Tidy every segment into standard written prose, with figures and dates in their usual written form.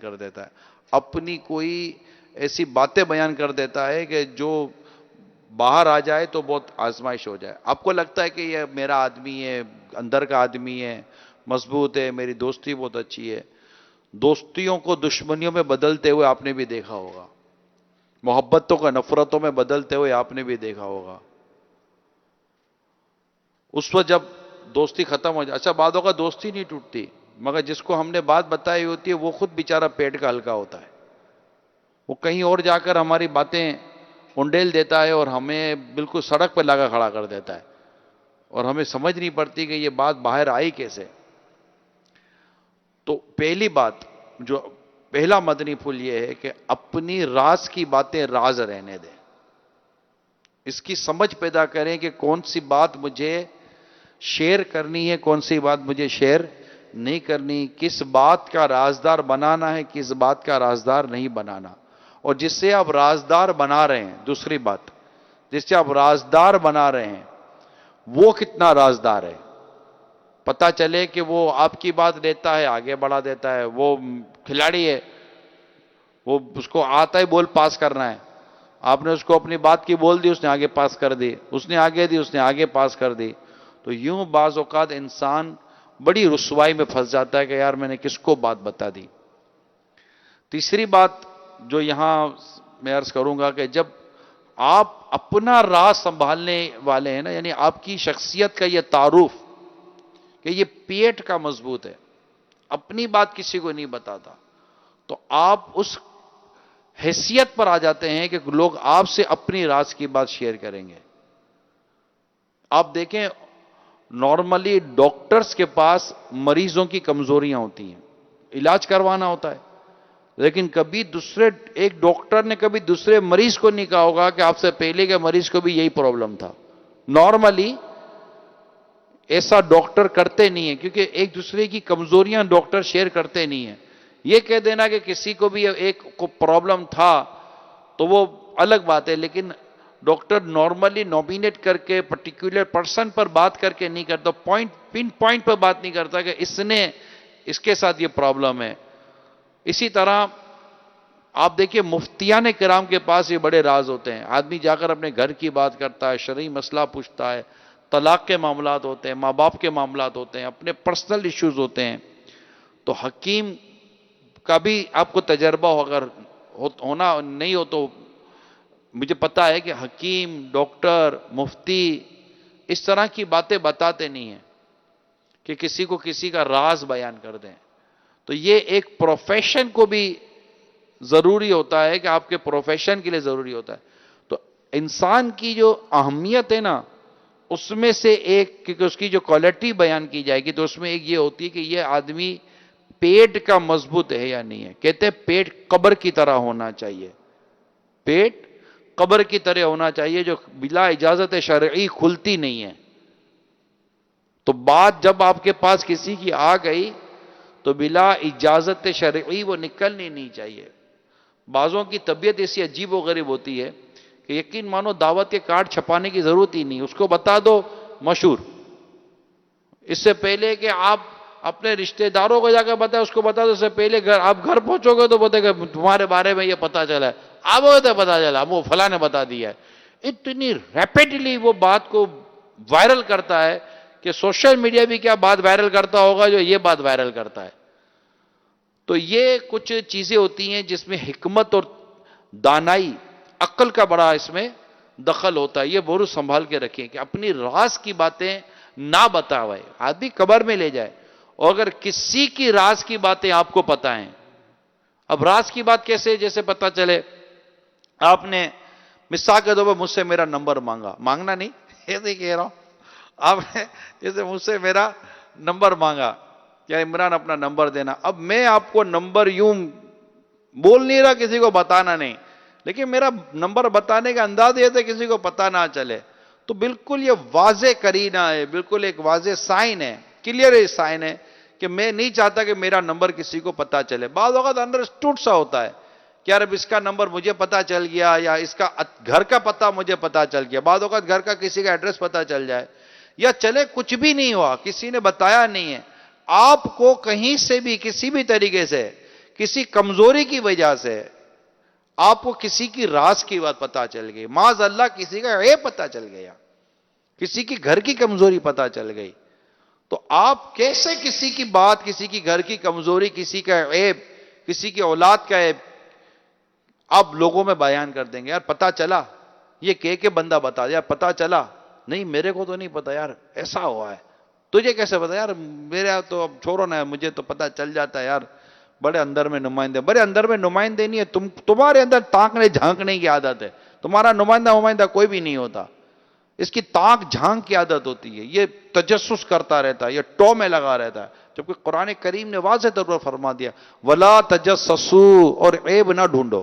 کر دیتا ہے, اپنی کوئی ایسی باتیں بیان کر دیتا ہے کہ جو باہر آ جائے تو بہت آزمائش ہو جائے. آپ کو لگتا ہے کہ یہ میرا آدمی ہے, اندر کا آدمی ہے, مضبوط ہے, میری دوستی بہت اچھی ہے. دوستیوں کو دشمنیوں میں بدلتے ہوئے آپ نے بھی دیکھا ہوگا, محبتوں کا نفرتوں میں بدلتے ہوئے آپ نے بھی دیکھا ہوگا. اس وقت جب دوستی ختم ہو جائے, اچھا بعدوں کا دوستی نہیں ٹوٹتی, مگر جس کو ہم نے بات بتائی ہوتی ہے وہ خود بیچارہ پیٹ کا ہلکا ہوتا ہے, وہ کہیں اور جا کر ہماری باتیں انڈیل دیتا ہے اور ہمیں بالکل سڑک پہ لگا کھڑا کر دیتا ہے, اور ہمیں سمجھ نہیں پڑتی کہ یہ بات باہر آئی کیسے. تو پہلی بات, جو پہلا مدنی پھول یہ ہے کہ اپنی راز کی باتیں راز رہنے دیں. اس کی سمجھ پیدا کریں کہ کون سی بات مجھے شیئر کرنی ہے, کون سی بات مجھے شیئر نہیں کرنی, کس بات کا رازدار بنانا ہے, کس بات کا رازدار نہیں بنانا. اور جس سے آپ رازدار بنا رہے ہیں, دوسری بات, جس سے آپ رازدار بنا رہے ہیں وہ کتنا رازدار ہے. پتا چلے کہ وہ آپ کی بات لیتا ہے, آگے بڑھا دیتا ہے, وہ کھلاڑی ہے, وہ اس کو آتا ہے بول پاس کرنا ہے, آپ نے اس کو اپنی بات کی بول دی, اس نے آگے پاس کر دی, اس نے آگے دی, اس نے آگے پاس کر دی. تو یوں بعض اوقات انسان بڑی رسوائی میں پھنس جاتا ہے کہ یار میں نے کس کو بات بتا دی. تیسری بات جو یہاں میں عرض کروں گا کہ جب آپ اپنا راز سنبھالنے والے ہیں نا, یعنی آپ کی شخصیت کا یہ تعارف کہ یہ پیٹ کا مضبوط ہے, اپنی بات کسی کو نہیں بتاتا, تو آپ اس حیثیت پر آ جاتے ہیں کہ لوگ آپ سے اپنی راز کی بات شیئر کریں گے. آپ دیکھیں نارملی ڈاکٹرز کے پاس مریضوں کی کمزوریاں ہوتی ہیں, علاج کروانا ہوتا ہے, لیکن کبھی ایک ڈاکٹر نے کبھی دوسرے مریض کو نہیں کہا ہوگا کہ آپ سے پہلے کے مریض کو بھی یہی پرابلم تھا. نارملی ایسا ڈاکٹر کرتے نہیں ہیں, کیونکہ ایک دوسرے کی کمزوریاں ڈاکٹر شیئر کرتے نہیں ہیں. یہ کہہ دینا کہ کسی کو بھی ایک کو پرابلم تھا تو وہ الگ بات ہے, لیکن ڈاکٹر نارملی نومینیٹ کر کے پرٹیکولر پرسن پر بات کر کے نہیں کرتا, پن پوائنٹ پر بات نہیں کرتا کہ اس کے ساتھ یہ پرابلم ہے. اسی طرح آپ دیکھیں مفتیان کرام کے پاس یہ بڑے راز ہوتے ہیں. آدمی جا کر اپنے گھر کی بات کرتا ہے, شرعی مسئلہ پوچھتا ہے, طلاق کے معاملات ہوتے ہیں, ماں باپ کے معاملات ہوتے ہیں, اپنے پرسنل ایشوز ہوتے ہیں. تو حکیم کا بھی آپ کو تجربہ ہو, اگر ہونا نہیں ہو تو مجھے پتا ہے کہ حکیم, ڈاکٹر, مفتی اس طرح کی باتیں بتاتے نہیں ہیں کہ کسی کو کسی کا راز بیان کر دیں. تو یہ ایک پروفیشن کو بھی ضروری ہوتا ہے کہ آپ کے پروفیشن کے لیے ضروری ہوتا ہے. تو انسان کی جو اہمیت ہے نا, اس میں سے ایک, کیونکہ اس کی جو کوالٹی بیان کی جائے گی تو اس میں ایک یہ ہوتی ہے کہ یہ آدمی پیٹ کا مضبوط ہے یا نہیں ہے. کہتے ہیں پیٹ قبر کی طرح ہونا چاہیے, پیٹ قبر کی طرح ہونا چاہیے جو بلا اجازت شرعی کھلتی نہیں ہے. تو بات جب آپ کے پاس کسی کی آ گئی تو بلا اجازت شرعی وہ نکلنی نہیں چاہیے. بعضوں کی طبیعت ایسی عجیب و غریب ہوتی ہے کہ یقین مانو دعوت کے کارڈ چھپانے کی ضرورت ہی نہیں, اس کو بتا دو مشہور. اس سے پہلے کہ آپ اپنے رشتہ داروں کو جا کر بتائیں, اس کو بتا دو اس سے پہلے آپ گھر پہنچو گے تو بتائے گا تمہارے بارے میں یہ پتا چلا ہے, آپ کو پتا چلا وہ فلاں نے بتا دیا ہے. اتنی ریپیڈلی وہ بات کو وائرل کرتا ہے کہ سوشل میڈیا بھی کیا بات وائرل کرتا ہوگا جو یہ بات وائرل کرتا ہے. تو یہ کچھ چیزیں ہوتی ہیں جس میں حکمت اور دانائی, عقل کا بڑا اس میں دخل ہوتا ہے. یہ بہت سنبھال کے رکھیں کہ اپنی راز کی باتیں نہ بتاوے, آدمی قبر میں لے جائے. اور اگر کسی کی راز کی باتیں آپ کو پتا ہیں, اب راز کی بات کیسے, جیسے پتا چلے آپ نے مثال کے طور پر مجھ سے میرا نمبر مانگنا نہیں, ایسے کہہ رہا ہوں, آپ نے جیسے مجھ سے میرا نمبر مانگا, کیا عمران اپنا نمبر دینا. اب میں آپ کو نمبر یوں بول نہیں رہا, کسی کو بتانا نہیں, لیکن میرا نمبر بتانے کا انداز یہ تھا کسی کو پتا نہ چلے. تو بالکل یہ واضح کرینہ ہے, بالکل ایک واضح سائن ہے, کلیئر سائن ہے کہ میں نہیں چاہتا کہ میرا نمبر کسی کو پتا چلے. بعض اوقات انڈرسٹوڈ سا ہوتا ہے کہ یار اب اس کا نمبر مجھے پتا چل گیا, یا اس کا گھر کا پتہ مجھے پتا چل گیا. بعض اوقات گھر کا کسی کا ایڈریس پتا چل جائے, یا چلے کچھ بھی نہیں ہوا, کسی نے بتایا نہیں ہے, آپ کو کہیں سے بھی کسی بھی طریقے سے کسی کمزوری کی وجہ سے آپ کو کسی کی راز کی بات پتا چل گئی، معاذ اللہ کسی کا عیب پتا چل گیا، کسی کی گھر کی کمزوری پتا چل گئی، تو آپ کیسے کسی کی بات، کسی کی گھر کی کمزوری، کسی کا عیب، کسی کی اولاد کا عیب آپ لوگوں میں بیان کر دیں گے؟ یار پتا چلا، یہ کہ بندہ بتا دیا، پتا چلا نہیں میرے کو تو نہیں پتا یار ایسا ہوا ہے، تجھے کیسے پتا؟ یار میرا تو اب چھوڑو نا، مجھے تو پتا چل جاتا ہے یار، بڑے اندر میں نمائندے، بڑے اندر میں نمائندے نہیں ہے، تمہارے اندر تانکنے جھانکنے کی عادت ہے، تمہارا نمائندہ کوئی بھی نہیں ہوتا، اس کی تانک جھانک کی عادت ہوتی ہے، یہ تجسس کرتا رہتا ہے، یہ ٹو میں لگا رہتا ہے، جبکہ قرآن کریم نے واضح طور پر فرما دیا وَلَا تَجَسَّسُوا، اور عیب نہ ڈھونڈو۔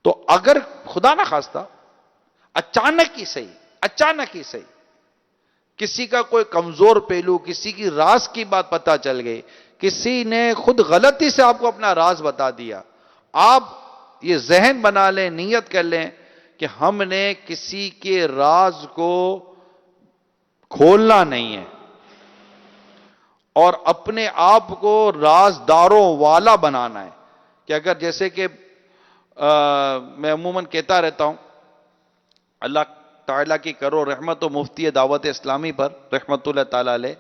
تو اگر خدا نہ خواستہ اچانک ہی صحیح کسی کا کوئی کمزور پہلو، کسی کی راز کی بات پتا چل گئی، کسی نے خود غلطی سے آپ کو اپنا راز بتا دیا، آپ یہ ذہن بنا لیں، نیت کر لیں کہ ہم نے کسی کے راز کو کھولنا نہیں ہے اور اپنے آپ کو رازداروں والا بنانا ہے، کہ اگر جیسے کہ میں عموماً کہتا رہتا ہوں، اللہ تعالیٰ کی کرو رحمت و مفتی دعوت اسلامی پر رحمت اللہ تعالیٰ علیہ،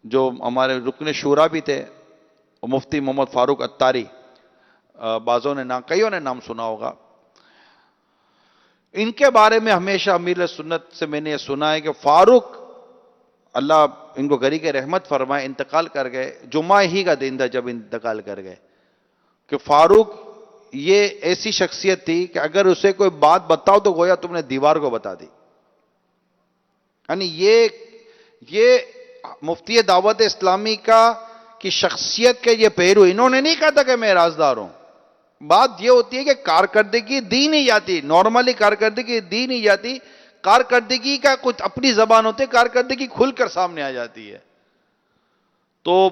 جو ہمارے رکن شورا بھی تھے، مفتی محمد فاروق اتاری، بعضوں نے کئیوں نے نام سنا ہوگا، ان کے بارے میں ہمیشہ امیر سنت سے میں نے یہ سنا ہے کہ فاروق، اللہ ان کو گری کے رحمت فرمائے، انتقال کر گئے، جمعہ ہی کا دن تھا جب انتقال کر گئے، کہ فاروق یہ ایسی شخصیت تھی کہ اگر اسے کوئی بات بتاؤ تو گویا تم نے دیوار کو بتا دی، یعنی یہ مفتی دعوت اسلامی کی شخصیت کے یہ پہلو، انہوں نے نہیں کہا تھا کہ میں رازدار ہوں، بات یہ ہوتی ہے کہ کارکردگی دی نہیں جاتی، نارملی کارکردگی دی نہیں جاتی، کارکردگی کا کچھ اپنی زبان ہوتی ہے، کارکردگی کھل کر سامنے آ جاتی ہے، تو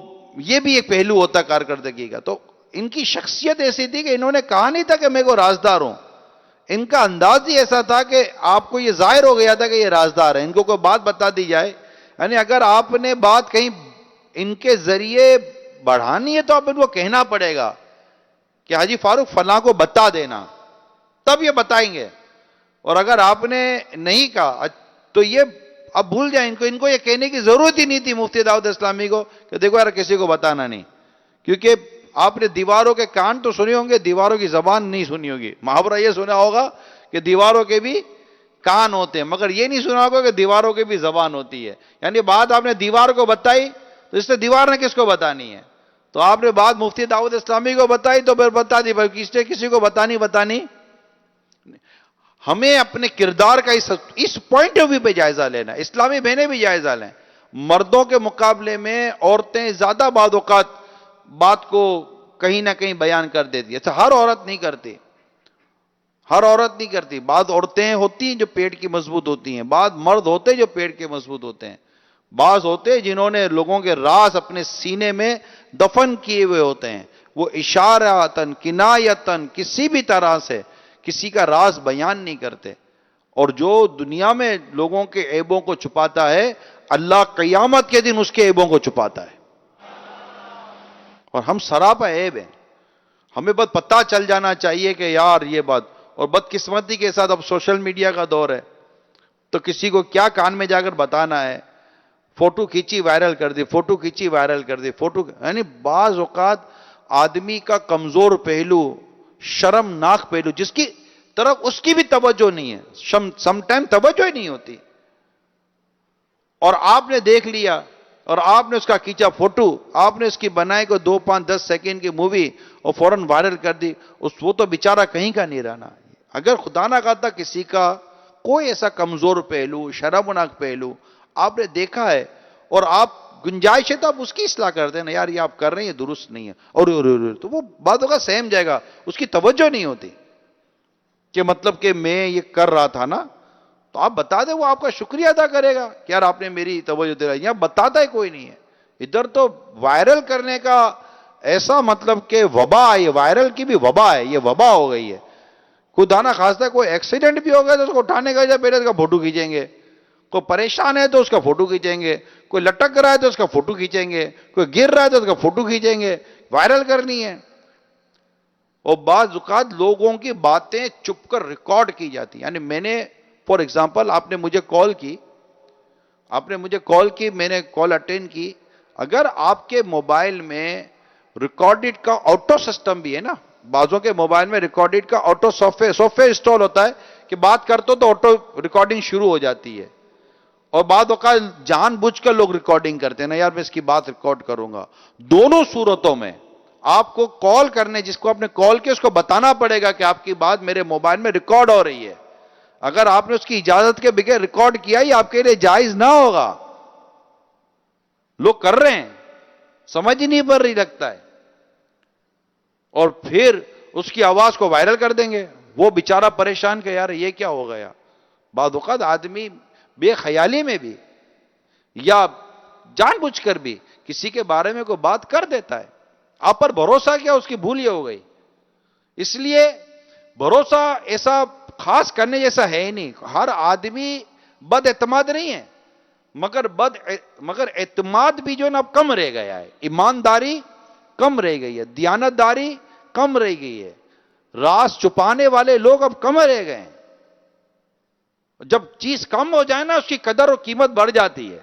یہ بھی ایک پہلو ہوتا ہے کارکردگی کا۔ تو ان کی شخصیت ایسی تھی کہ انہوں نے کہا نہیں تھا کہ میں کو رازدار ہوں، ان کا انداز ہی ایسا تھا کہ آپ کو یہ ظاہر ہو گیا تھا کہ یہ رازدار ہے، ان کو کوئی بات بتا دی جائے، یعنی اگر آپ نے بات کہیں ان کے ذریعے بڑھانی ہے تو آپ ان کو کہنا پڑے گا کہ حاجی فاروق فلاں کو بتا دینا، تب یہ بتائیں گے، اور اگر آپ نے نہیں کہا تو یہ اب بھول جائیں، ان کو یہ کہنے کی ضرورت ہی نہیں تھی مفتی دعوت اسلامی کو کہ دیکھو یار کسی کو بتانا نہیں، کیونکہ آپ نے دیواروں کے کان تو سنے ہوں گے، دیواروں کی زبان نہیں سنی ہوگی، محاورہ یہ سنا ہوگا کہ دیواروں کے بھی کان ہوتے ہیں، مگر یہ نہیں سنا ہوگا کہ دیواروں کی بھی زبان ہوتی ہے، یعنی بات آپ نے دیوار کو بتائی تو اس سے دیوار نے کس کو بتانی ہے، تو آپ نے بات مفتی دعوت اسلامی کو بتائی تو پھر بتا دی، کسی کو بتانی ہمیں اپنے کردار کا اس پوائنٹ آف ویو پہ جائزہ لینا، اسلامی بہنیں بھی جائزہ لیں، مردوں کے مقابلے میں عورتیں زیادہ بعض اوقات بات کو کہیں نہ کہیں بیان کر دیتی ہے، اچھا ہر عورت نہیں کرتی، بعض عورتیں ہوتی ہیں جو پیٹ کی مضبوط ہوتی ہیں، بعض مرد ہوتے ہیں جو پیٹ کے مضبوط ہوتے ہیں، بعض ہوتے ہیں جنہوں نے لوگوں کے راز اپنے سینے میں دفن کیے ہوئے ہوتے ہیں، وہ اشارتاً کنایتاً کسی بھی طرح سے کسی کا راز بیان نہیں کرتے، اور جو دنیا میں لوگوں کے عیبوں کو چھپاتا ہے اللہ قیامت کے دن اس کے عیبوں کو چھپاتا ہے، اور ہم سراپا عیب ہیں، ہمیں بس پتہ چل جانا چاہیے کہ یار یہ بات، اور بدقسمتی کے ساتھ اب سوشل میڈیا کا دور ہے تو کسی کو کیا کان میں جا کر بتانا ہے، فوٹو کھینچی وائرل کر دی، یعنی بعض اوقات آدمی کا کمزور پہلو، شرمناک پہلو جس کی طرف اس کی بھی توجہ نہیں ہے، سم ٹائم توجہ ہی نہیں ہوتی، اور آپ نے دیکھ لیا اور آپ نے اس کا کھینچا فوٹو، آپ نے اس کی بنائی کو 2 5 10 سیکنڈ کی مووی اور فوراً وائرل کر دی، وہ تو بیچارہ کہیں کا نہیں رہنا۔ اگر خدا نہ خواستہ کسی کا کوئی ایسا کمزور پہلو، شرمناک پہلو آپ نے دیکھا ہے اور آپ گنجائش ہے تو آپ اس کی اصلاح کر دیں نا، یار یہ آپ کر رہے ہیں یہ درست نہیں ہے، اور تو وہ باتوں کا سہم جائے گا، اس کی توجہ نہیں ہوتی کہ مطلب کہ میں یہ کر رہا تھا نا، تو آپ بتا دیں، وہ آپ کا شکریہ ادا کرے گا کہ یار آپ نے میری توجہ دلائی، یہاں بتاتا ہی کوئی نہیں ہے، ادھر تو وائرل کرنے کا ایسا مطلب کہ وبا ہے، یہ وائرل کی بھی وبا ہے، یہ وبا ہو گئی ہے، خدا نہ خواستہ کوئی ایکسیڈنٹ بھی ہو گیا تو اس کو اٹھانے کا پہلے اس کا فوٹو کھینچیں گے، کوئی پریشان ہے تو اس کا فوٹو کھینچیں گے، کوئی لٹک رہا ہے تو اس کا فوٹو کھینچیں گے، کوئی گر رہا ہے تو اس کا فوٹو کھینچیں گے، وائرل کرنی ہے. اور بعض اوقات لوگوں کی باتیں چپ کر ریکارڈ کی جاتی ہیں. یعنی میں نے فار ایگزامپل آپ نے مجھے کال کی, میں نے کال اٹینڈ کی. اگر آپ کے موبائل میں ریکارڈڈ کا آٹو سسٹم بھی ہے نا, بعضوں کے موبائل میں ریکارڈڈ کا آٹو سافٹ ویئر انسٹال ہوتا ہے کہ بات کرتے تو آٹو ریکارڈنگ شروع ہو جاتی ہے. اور بعض اوقات جان بوجھ کر لوگ ریکارڈنگ کرتے ہیں نا, یار میں اس کی بات ریکارڈ کروں گا. دونوں صورتوں میں آپ کو کال کرنے, جس کو آپ نے کال کیا اس کو بتانا پڑے گا کہ آپ کی بات میرے موبائل میں ریکارڈ ہو رہی ہے. اگر آپ نے اس کی اجازت کے بغیر ریکارڈ کیا یہ آپ کے لیے جائز نہ ہوگا. لوگ کر رہے ہیں, سمجھ ہی نہیں پڑ رہی لگتا ہے, اور پھر اس کی آواز کو وائرل کر دیں گے. وہ بیچارہ پریشان کہ یار یہ کیا ہو گیا. بعض اوقات آدمی بے خیالی میں بھی یا جان بوجھ کر بھی کسی کے بارے میں کوئی بات کر دیتا ہے. آپ پر بھروسہ کیا اس کی بھول یہ ہو گئی. اس لیے بھروسہ ایسا خاص کرنے جیسا ہے ہی نہیں. ہر آدمی بد اعتماد نہیں ہے, مگر اعتماد بھی جو ہے نا اب کم رہ گیا ہے. ایمانداری کم رہ گئی ہے, دیانتداری کم رہ گئی ہے, راز چھپانے والے لوگ اب کم رہ گئے ہیں. جب چیز کم ہو جائے نا اس کی قدر اور قیمت بڑھ جاتی ہے.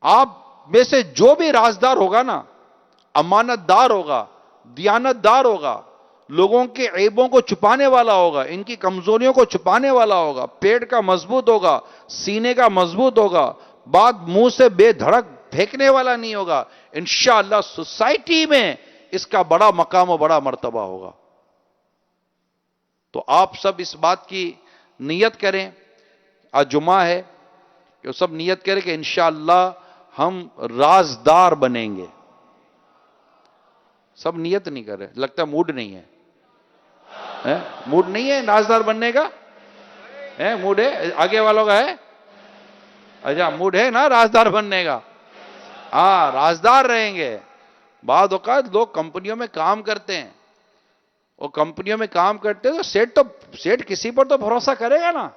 آپ میں سے جو بھی رازدار ہوگا نا, امانت دار ہوگا, دیانت دار ہوگا, لوگوں کے عیبوں کو چھپانے والا ہوگا, ان کی کمزوریوں کو چھپانے والا ہوگا, پیٹ کا مضبوط ہوگا, سینے کا مضبوط ہوگا, بات منہ سے بے دھڑک پھینکنے والا نہیں ہوگا, انشاءاللہ سوسائٹی میں اس کا بڑا مقام و بڑا مرتبہ ہوگا. تو آپ سب اس بات کی نیت کریں, آج جمعہ ہے, کہ سب نیت کریں کہ انشاءاللہ ہم رازدار بنیں گے. سب نیت نہیں کر رہے, لگتا ہے موڈ نہیں ہے. موڈ نہیں ہے رازدار بننے کا؟ موڈ ہے آگے والوں کا ہے؟ اچھا موڈ ہے نا رازدار بننے کا. ہاں رازدار رہیں گے. بعض اوقات لوگ کمپنیوں میں کام کرتے ہیں, اور کمپنیوں میں کام کرتے ہیں تو سیٹ کسی پر تو بھروسہ کرے گا نا.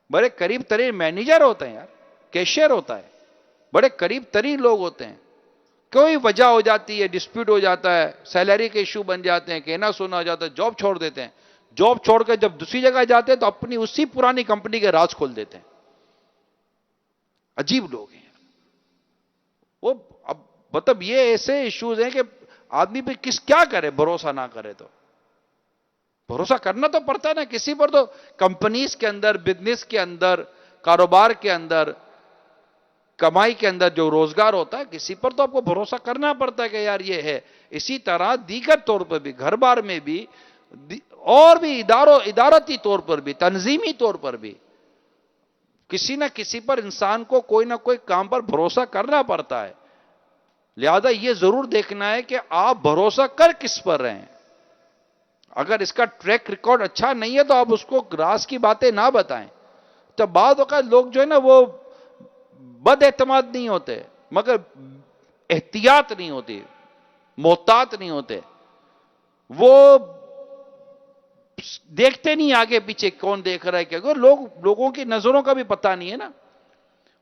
بڑے قریب ترین مینیجر ہوتے ہیں یار, کیشیئر ہوتا ہے, بڑے قریب ترین لوگ ہوتے ہیں. کوئی وجہ ہو جاتی ہے, ڈسپیوٹ ہو جاتا ہے, سیلری کے ایشو بن جاتے ہیں, کہنا سنا ہو جاتا ہے, جاب چھوڑ دیتے ہیں. جاب چھوڑ کر جب دوسری جگہ جاتے ہیں تو اپنی اسی پرانی کمپنی کے راز کھول دیتے ہیں. عجیب لوگ ہیں وہ. اب مطلب یہ ایسے ایشوز ہیں کہ آدمی پہ کیا کرے, بھروسہ نہ کرے تو. بھروسہ کرنا تو پڑتا ہے نا کسی پر. تو کمپنیز کے اندر, بزنس کے اندر, کاروبار کے اندر, کمائی کے اندر جو روزگار ہوتا ہے کسی پر تو آپ کو بھروسہ کرنا پڑتا ہے کہ یار یہ ہے. اسی طرح دیگر طور پر بھی, گھر بار میں بھی, اور بھی ادارتی طور پر بھی, تنظیمی طور پر بھی کسی نہ کسی پر انسان کو کوئی نہ کوئی کام پر بھروسہ کرنا پڑتا ہے. لہذا یہ ضرور دیکھنا ہے کہ آپ بھروسہ کر کس پر رہے ہیں. اگر اس کا ٹریک ریکارڈ اچھا نہیں ہے تو آپ اس کو راز کی باتیں نہ بتائیں. تو بعض اوقات لوگ جو ہے نا وہ بد اعتماد نہیں ہوتے, مگر احتیاط نہیں ہوتی, محتاط نہیں ہوتے. وہ دیکھتے نہیں آگے پیچھے کون دیکھ رہا ہے کیا. لوگوں کی نظروں کا بھی پتہ نہیں ہے نا.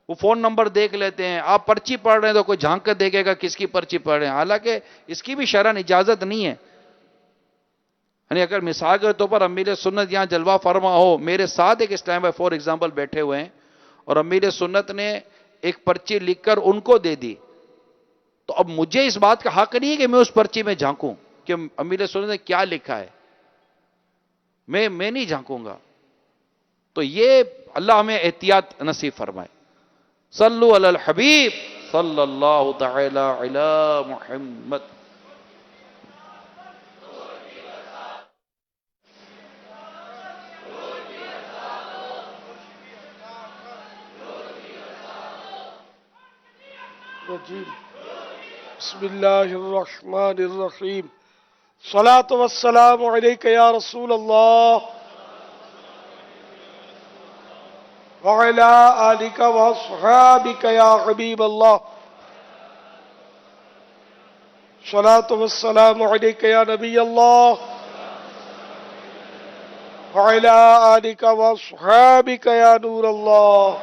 وہ فون نمبر دیکھ لیتے ہیں. آپ پرچی پڑھ رہے ہیں تو کوئی جھانک کر دیکھے گا کس کی پرچی پڑھ رہے ہیں, حالانکہ اس کی بھی شرعاً اجازت نہیں ہے. یعنی اگر مثال کے طور پر امیر سنت یہاں جلوہ فرما ہو, میرے ساتھ ایک اسلام بھائی فور ایگزامپل بیٹھے ہوئے ہیں, اور امیر سنت نے ایک پرچی لکھ کر ان کو دے دی, تو اب مجھے اس بات کا حق نہیں ہے کہ میں اس پرچی میں جھانکوں کہ امیر سنت نے کیا لکھا ہے. میں نہیں جھانکوں گا. تو یہ اللہ ہمیں احتیاط نصیب فرمائے. صلو علی الحبیب صلی اللہ تعالی علی محمد. بسم اللہ الرحمن الرحیم. الصلاۃ والسلام علیک یا رسول اللہ وعلی آلک واصحابک یا حبیب اللہ. الصلاۃ والسلام علیک یا نبی اللہ وعلی آلک واصحابک یا نور اللہ.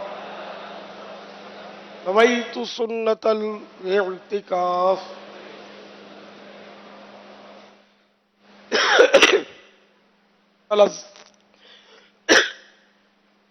نویت سنت الاعتکاف.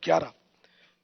11,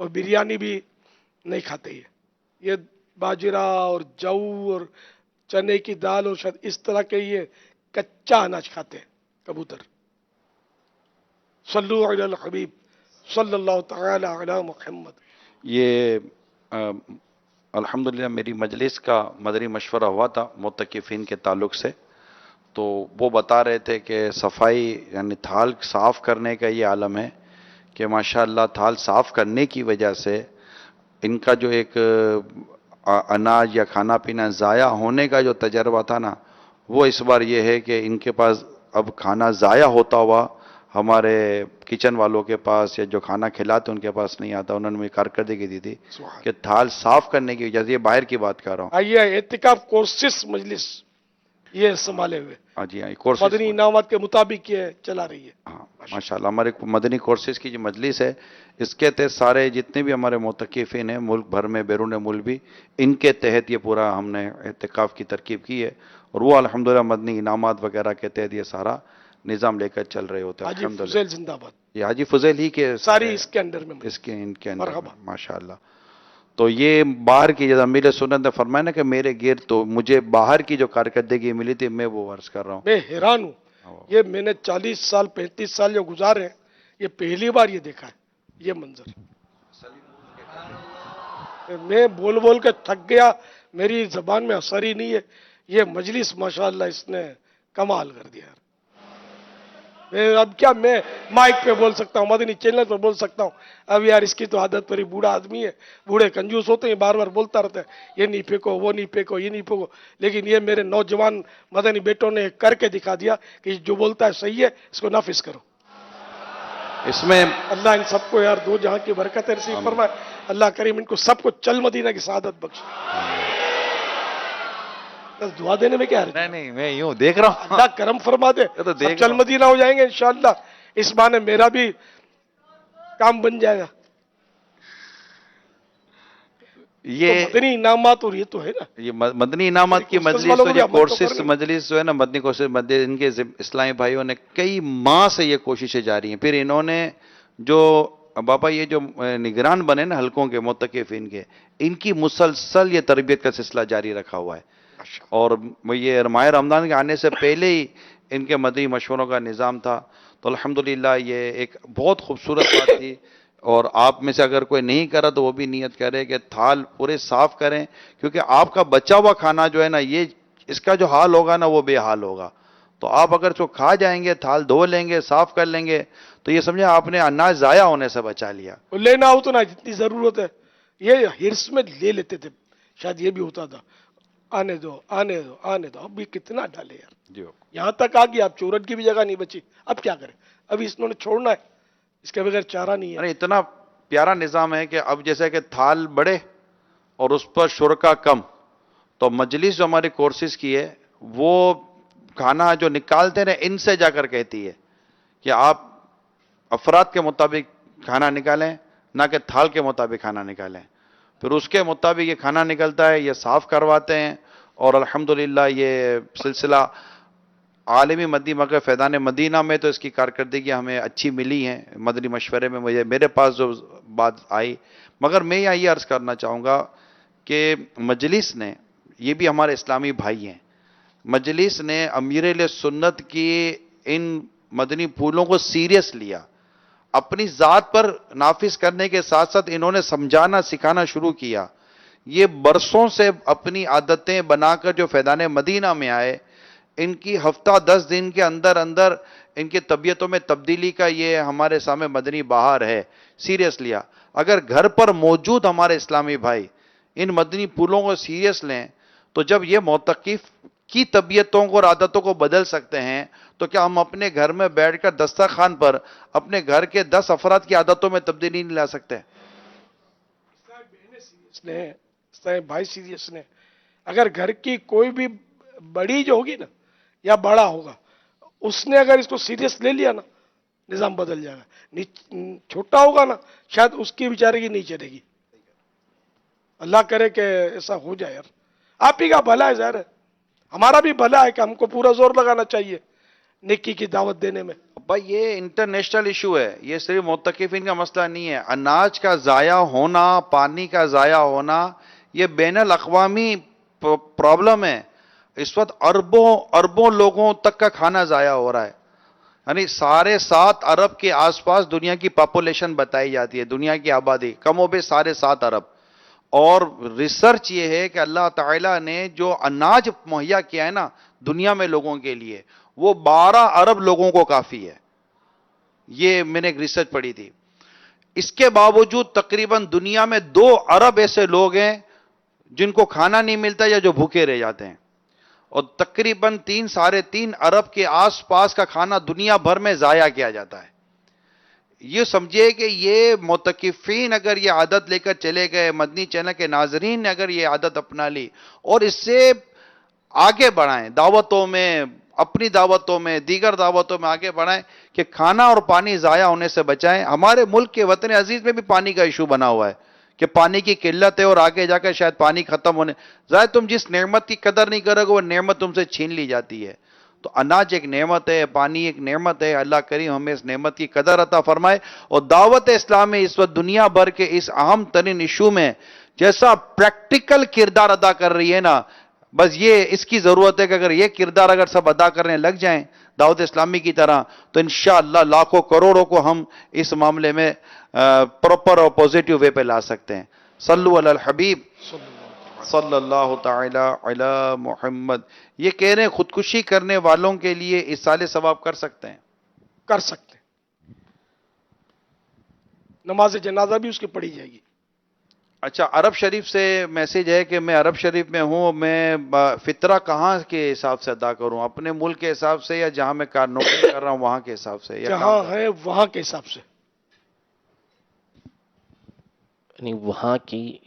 اور بریانی بھی نہیں کھاتے یہ باجرا اور جو اور چنے کی دال اور شاید اس طرح کے یہ کچا اناج کھاتے ہیں کبوتر. صلو علی الحبیب صلی اللہ تعالی علی محمد. یہ الحمدللہ میری مجلس کا مدنی مشورہ ہوا تھا معتکفین کے تعلق سے، تو وہ بتا رہے تھے کہ صفائی یعنی تھال صاف کرنے کا یہ عالم ہے کہ ماشاءاللہ تھال صاف کرنے کی وجہ سے ان کا جو ایک اناج یا کھانا پینا ضائع ہونے کا جو تجربہ تھا نا، وہ اس بار یہ ہے کہ ان کے پاس اب کھانا ضائع ہوتا ہوا ہمارے کچن والوں کے پاس یا جو کھانا کھلاتے ان کے پاس نہیں آتا. انہوں نے مجھے کارکردگی دی تھی کہ تھال صاف کرنے کی وجہ سے، یہ باہر کی بات کر رہا ہوں. آئیے اعتکاف کورسز مجلس یہ سنبھالے ہوئے ہاں جی، ہاں کورس مدنی انعامات کے مطابق یہ چلا رہی ہے. ہاں ماشاءاللہ ہمارے مدنی کورسز کی جو مجلس ہے، اس کے تحت سارے جتنے بھی ہمارے معتکفین ہیں ملک بھر میں بیرون ملک بھی، ان کے تحت یہ پورا ہم نے اعتکاف کی ترکیب کی ہے، اور وہ الحمدللہ مدنی انعامات وغیرہ کے تحت یہ سارا نظام لے کر چل رہے ہوتے ہیں. حاجی الحمدللہ فضیل زندہ باد. یہ حاجی فضیل ہی کے ساری اس کے انڈر میں اس کے ان کے اندر مرحبا. ماشاءاللہ. تو یہ باہر کی جیسا امیر سنت نے فرمایا نا کہ میرے گرد تو مجھے باہر کی جو کارکردگی ملی تھی میں وہ عرض کر رہا ہوں. میں حیران ہوں. یہ میں نے 40 سال 35 سال جو گزارے ہیں، یہ پہلی بار یہ دیکھا ہے یہ منظر. میں بول بول کے تھک گیا، میری زبان میں اثر ہی نہیں ہے. یہ مجلس ماشاءاللہ اس نے کمال کر دیا. اب کیا میں مائک پہ بول سکتا ہوں، مدنی چینل پر بول سکتا ہوں. اب یار اس کی تو عادت پری، بوڑھا آدمی ہے، بوڑھے کنجوس ہوتے ہیں، بار بار بولتا رہتا ہے یہ نہیں پھینکو وہ نہیں پھینکو یہ نہیں پھینکو. لیکن یہ میرے نوجوان مدنی بیٹوں نے کر کے دکھا دیا کہ جو بولتا ہے صحیح ہے، اس کو نافذ کرو. اس میں اللہ ان سب کو یار دو جہاں کی برکت نصیب فرمائے. اللہ کریم ان کو سب کو چل مدینہ کی سعادت بخشے. بس دعا دینے میں کیا ہے؟ نہیں میں یوں دیکھ رہا ہوں. اللہ کرم فرما دے، تو سب چل مدینہ ہو جائیں گے انشاءاللہ. اس بہانے میرا بھی کام بن جائے گا. یہ مدنی انعامات، اور یہ تو ہے نا یہ مدنی انعامات کی مجلس، تو یہ کورسز مجلس جو ہے نا مدنی کورسز ان کے اسلامی بھائیوں نے کئی ماہ سے یہ کوششیں جاری ہیں. پھر انہوں نے جو بابا یہ جو نگران بنے نا حلقوں کے معتکفین کے، ان کی مسلسل یہ تربیت کا سلسلہ جاری رکھا ہوا ہے. اور یہ ماہ رمضان کے آنے سے پہلے ہی ان کے مدنی مشوروں کا نظام تھا. تو الحمدللہ یہ ایک بہت خوبصورت بات تھی. اور آپ میں سے اگر کوئی نہیں کرا تو وہ بھی نیت کرے کہ تھال پورے صاف کریں، کیونکہ آپ کا بچا ہوا کھانا جو ہے نا، یہ اس کا جو حال ہوگا نا وہ بے حال ہوگا. تو آپ اگر جو کھا جائیں گے، تھال دھو لیں گے، صاف کر لیں گے، تو یہ سمجھیں آپ نے اناج ضائع ہونے سے بچا لیا. لینا ہو تو نہ جتنی ضرورت ہے، یہ ہرس میں لے لیتے تھے. شاید یہ بھی ہوتا تھا آنے دو آنے دو آنے دو. اب بھی کتنا ڈالے یار، جو یہاں تک آ گیا. اب چورت کی بھی جگہ نہیں بچی. اب کیا کریں؟ ابھی اس نے چھوڑنا ہے، اس کے بغیر چارہ نہیں ہے. ارے اتنا پیارا نظام ہے کہ اب جیسے کہ تھال بڑے اور اس پر شرکا کم، تو مجلس جو ہمارے کورسز کی ہے وہ کھانا جو نکالتے ہیں ان سے جا کر کہتی ہے کہ آپ افراد کے مطابق کھانا نکالیں، نہ کہ تھال کے مطابق کھانا نکالیں. پھر اس کے مطابق یہ کھانا نکلتا ہے، یہ صاف کرواتے ہیں. اور الحمدللہ یہ سلسلہ عالمی مدنی مرکز فیضان مدینہ میں تو اس کی کارکردگی ہمیں اچھی ملی ہیں. مدنی مشورے میں میرے پاس جو بات آئی، مگر میں یہ عرض کرنا چاہوں گا کہ مجلس نے، یہ بھی ہمارے اسلامی بھائی ہیں، مجلس نے امیر اہل سنت کی ان مدنی پھولوں کو سیریس لیا. اپنی ذات پر نافذ کرنے کے ساتھ ساتھ انہوں نے سمجھانا سکھانا شروع کیا. یہ برسوں سے اپنی عادتیں بنا کر جو فیضان مدینہ میں آئے، ان کی ہفتہ 10 دن کے اندر اندر ان کی طبیعتوں میں تبدیلی کا یہ ہمارے سامنے مدنی بہار ہے. سیریس لیا. اگر گھر پر موجود ہمارے اسلامی بھائی ان مدنی پھولوں کو سیریس لیں، تو جب یہ معتکف کی طبیعتوں کو اور عادتوں کو بدل سکتے ہیں، تو کیا ہم اپنے گھر میں بیٹھ کر دسترخوان پر اپنے گھر کے 10 افراد کی عادتوں میں تبدیلی نہیں لا سکتے؟ بھائی سیریس نے، اگر گھر کی کوئی بھی بڑی جو ہوگی نا یا بڑا ہوگا، اس نے اگر اس کو سیریس لے لیا نا، نظام بدل جائے گا. چھوٹا ہوگا نا، شاید اس کی بیچارے کی نہیں چلے گی. اللہ کرے کہ ایسا ہو جائے. یار آپ ہی کا بھلا ہے، ظاہر ہے ہمارا بھی بھلا ہے کہ ہم کو پورا زور لگانا چاہیے نیکی کی دعوت دینے میں. بھائی یہ انٹرنیشنل ایشو ہے، یہ صرف معتکفین کا مسئلہ نہیں ہے. اناج کا ضائع ہونا، پانی کا ضائع ہونا، یہ بین الاقوامی پرابلم ہے. اس وقت اربوں اربوں لوگوں تک کا کھانا ضائع ہو رہا ہے. یعنی 7.5 ارب کے آس پاس دنیا کی پاپولیشن بتائی جاتی ہے، دنیا کی آبادی کم و بیش 7.5 ارب. اور ریسرچ یہ ہے کہ اللہ تعالیٰ نے جو اناج مہیا کیا ہے نا دنیا میں لوگوں کے لیے، وہ 12 ارب لوگوں کو کافی ہے. یہ میں نے ایک ریسرچ پڑھی تھی. اس کے باوجود تقریباً دنیا میں 2 ارب ایسے لوگ ہیں جن کو کھانا نہیں ملتا یا جو بھوکے رہ جاتے ہیں. اور تقریباً 3-3.5 ارب کے آس پاس کا کھانا دنیا بھر میں ضائع کیا جاتا ہے. یہ سمجھے کہ یہ معتکفین اگر یہ عادت لے کر چلے گئے، مدنی چینل کے ناظرین نے اگر یہ عادت اپنا لی اور اس سے آگے بڑھائیں، دعوتوں میں، اپنی دعوتوں میں، دیگر دعوتوں میں آگے بڑھائیں کہ کھانا اور پانی ضائع ہونے سے بچائیں. ہمارے ملک کے وطن عزیز میں بھی پانی کا ایشو بنا ہوا ہے کہ پانی کی قلت ہے اور آگے جا کر شاید پانی ختم ہونے. ظاہر تم جس نعمت کی قدر نہیں کرو گے وہ نعمت تم سے چھین لی جاتی ہے. تو اناج ایک نعمت ہے، پانی ایک نعمت ہے. اللہ کریم ہمیں اس نعمت کی قدر عطا فرمائے. اور دعوت اسلامی اس وقت دنیا بھر کے اس اہم ترین ایشو میں جیسا پریکٹیکل کردار ادا کر رہی ہے نا، بس یہ اس کی ضرورت ہے کہ اگر یہ کردار اگر سب ادا کرنے لگ جائیں دعوت اسلامی کی طرح تو انشاءاللہ لاکھوں کروڑوں کو ہم اس معاملے میں پراپر اور پوزیٹیو وے پہ لا سکتے ہیں. صلو علی الحبیب صلی اللہ تعالی علی محمد. یہ کہہ رہے ہیں خودکشی کرنے والوں کے لیے ایصال ثواب کر سکتے ہیں؟ کر سکتے ہیں. نماز جنازہ بھی اس کی پڑھی جائے گی. اچھا، عرب شریف سے میسج ہے کہ میں عرب شریف میں ہوں، میں فطرہ کہاں کے حساب سے ادا کروں؟ اپنے ملک کے حساب سے یا جہاں میں نوکری کر رہا ہوں وہاں کے حساب سے؟ یا جہاں ہے وہاں کے حساب سے. یعنی وہاں کی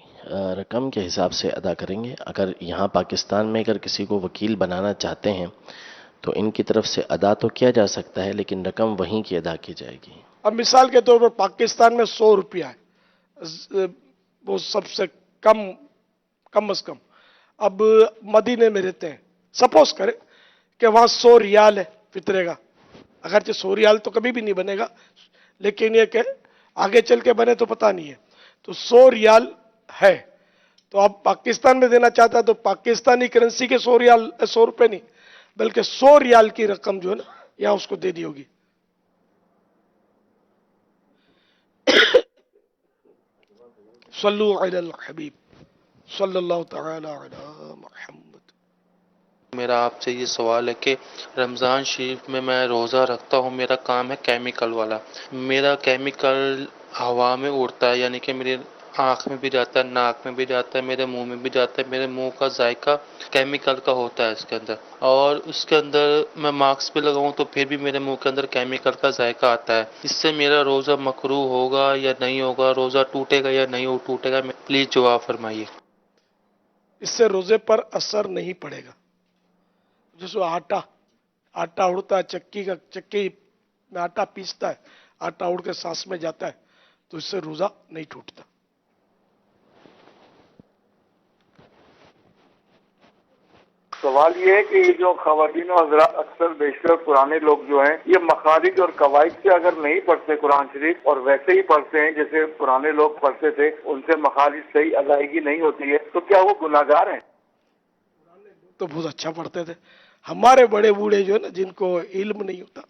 رقم کے حساب سے ادا کریں گے. اگر یہاں پاکستان میں اگر کسی کو وکیل بنانا چاہتے ہیں تو ان کی طرف سے ادا تو کیا جا سکتا ہے، لیکن رقم وہیں کی ادا کی جائے گی. اب مثال کے طور پر پاکستان میں 100 روپیہ ہے، وہ سب سے کم از کم. اب مدینے میں رہتے ہیں، سپوز کریں کہ وہاں 100 ریال ہے فطرے کا. اگرچہ 100 ریال تو کبھی بھی نہیں بنے گا، لیکن یہ کہ آگے چل کے بنے تو پتہ نہیں ہے. تو 100 ریال ہے، تو اب پاکستان میں دینا چاہتا ہے تو پاکستانی کرنسی کے 100 ریال، 100 روپے نہیں بلکہ 100 ریال کی رقم جو ہے نا یہاں اس کو دینی ہوگی. صلو علی الحبیب صلی اللہ تعالی علی محمد. میرا آپ سے یہ سوال ہے کہ رمضان شریف میں میں روزہ رکھتا ہوں، میرا کام ہے کیمیکل والا. میرا کیمیکل ہوا میں اڑتا ہے، یعنی کہ میری آنکھ میں بھی جاتا ہے، ناک میں بھی جاتا ہے، میرے منہ میں بھی جاتا ہے. میرے منہ کا ذائقہ کیمیکل کا ہوتا ہے اس کے اندر، اور اس کے اندر میں ماسک بھی لگاؤں تو پھر بھی میرے منہ کے اندر کیمیکل کا ذائقہ آتا ہے. اس سے میرا روزہ مکروہ ہوگا یا نہیں ہوگا؟ روزہ ٹوٹے گا یا نہیں ٹوٹے گا؟ پلیز جواب فرمائیے. اس سے روزے پر اثر نہیں پڑے گا. جیسے آٹا اڑتا ہے، چکی میں آٹا پیستا ہے، آٹا اڑ کے سانس میں جاتا ہے تو اس سے روزہ نہیں ٹوٹتا. سوال یہ ہے کہ یہ جو خواتین و حضرات اکثر بیشتر پرانے لوگ جو ہیں یہ مخارج اور قواعد سے اگر نہیں پڑھتے قرآن شریف اور ویسے ہی پڑھتے ہیں جیسے پرانے لوگ پڑھتے تھے، ان سے مخارج صحیح ادائیگی نہیں ہوتی ہے، تو کیا وہ گناہگار ہیں؟ تو بہت اچھا پڑھتے تھے. ہمارے بڑے بوڑھے جو ہے نا جن کو علم نہیں ہوتا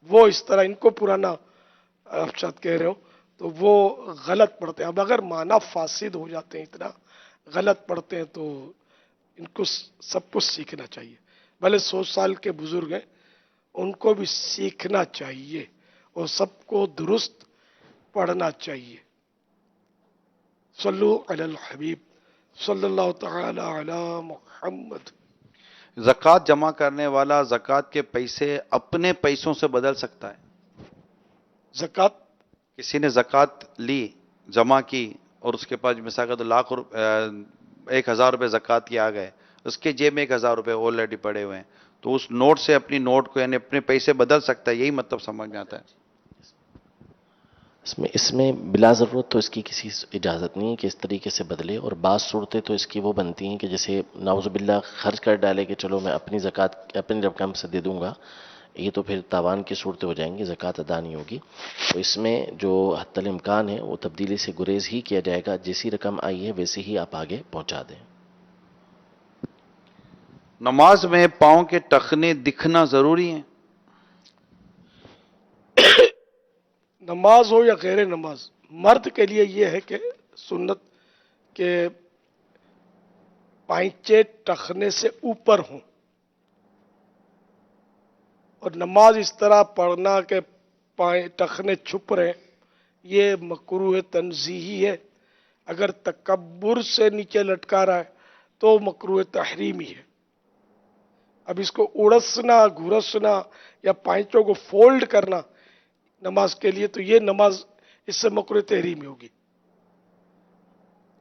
وہ اس طرح ان کو پرانا آپ شاید کہہ رہے ہو تو وہ غلط پڑھتے ہیں. اب اگر معنی فاسد ہو جاتے ہیں، اتنا غلط پڑھتے ہیں تو ان کو سب کچھ سیکھنا چاہیے. بھلے 100 سال کے بزرگ ہیں، ان کو بھی سیکھنا چاہیے اور سب کو درست پڑھنا چاہیے. صلو علی الحبیب صلی اللہ تعالی علی محمد. زکوٰۃ جمع کرنے والا زکوٰۃ کے پیسے اپنے پیسوں سے بدل سکتا ہے؟ زکوٰۃ کسی نے زکوٰۃ لی، جمع کی، اور اس کے پاس مثال کا تو 1,000 روپے زکوٰۃ کے آ گئے، اس کے جیب میں 1,000 روپے آلریڈی پڑے ہوئے ہیں، تو اس نوٹ سے اپنی نوٹ کو یعنی اپنے پیسے بدل سکتا ہے، یہی مطلب سمجھ میں آتا ہے؟ اس میں بلا ضرورت تو اس کی کسی اجازت نہیں ہے کہ اس طریقے سے بدلے. اور بعض صورتیں تو اس کی وہ بنتی ہیں کہ جیسے نعوذ باللہ خرچ کر ڈالے کہ چلو میں اپنی زکوٰۃ اپنی رقم سے دے دوں گا، یہ تو پھر تاوان کی صورتیں ہو جائیں گی، زکوٰۃ ادا نہیں ہوگی. تو اس میں جو حتی الامکان ہے وہ تبدیلی سے گریز ہی کیا جائے گا، جیسی رقم آئی ہے ویسے ہی آپ آگے پہنچا دیں. نماز میں پاؤں کے ٹخنے دکھنا ضروری ہیں؟ نماز ہو یا غیر نماز، مرد کے لیے یہ ہے کہ سنت کے پائچے ٹخنے سے اوپر ہوں، اور نماز اس طرح پڑھنا کہ ٹخنے چھپ رہے، یہ مکروہ تنزیہی ہے. اگر تکبر سے نیچے لٹکا رہا ہے تو مکروہ تحریمی ہے. اب اس کو اڑسنا، گھرسنا یا پائچوں کو فولڈ کرنا نماز کے لیے، تو یہ نماز اس سے مکروہ تحریمی ہوگی.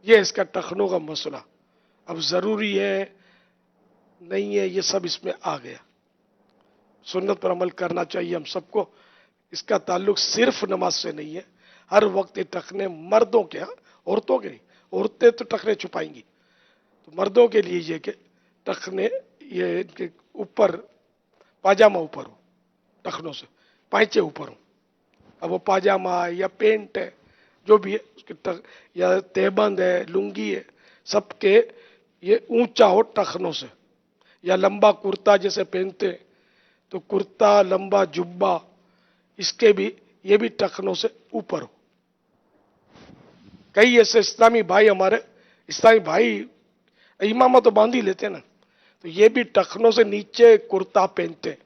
یہ اس کا ٹخنوں کا مسئلہ. اب ضروری ہے نہیں ہے، یہ سب اس میں آ گیا. سنت پر عمل کرنا چاہیے ہم سب کو. اس کا تعلق صرف نماز سے نہیں ہے. ہر وقت یہ ٹخنے مردوں کے، عورتوں کے نہیں. عورتیں تو ٹخنے چھپائیں گی، تو مردوں کے لیے یہ کہ ٹخنے یہ ان کے اوپر، پاجامہ اوپر ہو ٹخنوں سے، پائچے اوپر ہوں. اب وہ پاجامہ ہے یا پینٹ ہے جو بھی ہے، اس کے یا تہبند ہے، لنگی ہے، سب کے یہ اونچا ہو ٹخنوں سے. یا لمبا کرتا جیسے پہنتے ہیں، تو کرتا لمبا جبہ اس کے بھی یہ بھی ٹخنوں سے اوپر ہو. کئی ایسے اسلامی بھائی ہمارے، اسلامی بھائی امامہ تو باندھ ہی لیتے ہیں نا، تو یہ بھی ٹخنوں سے نیچے کرتا پہنتے ہیں.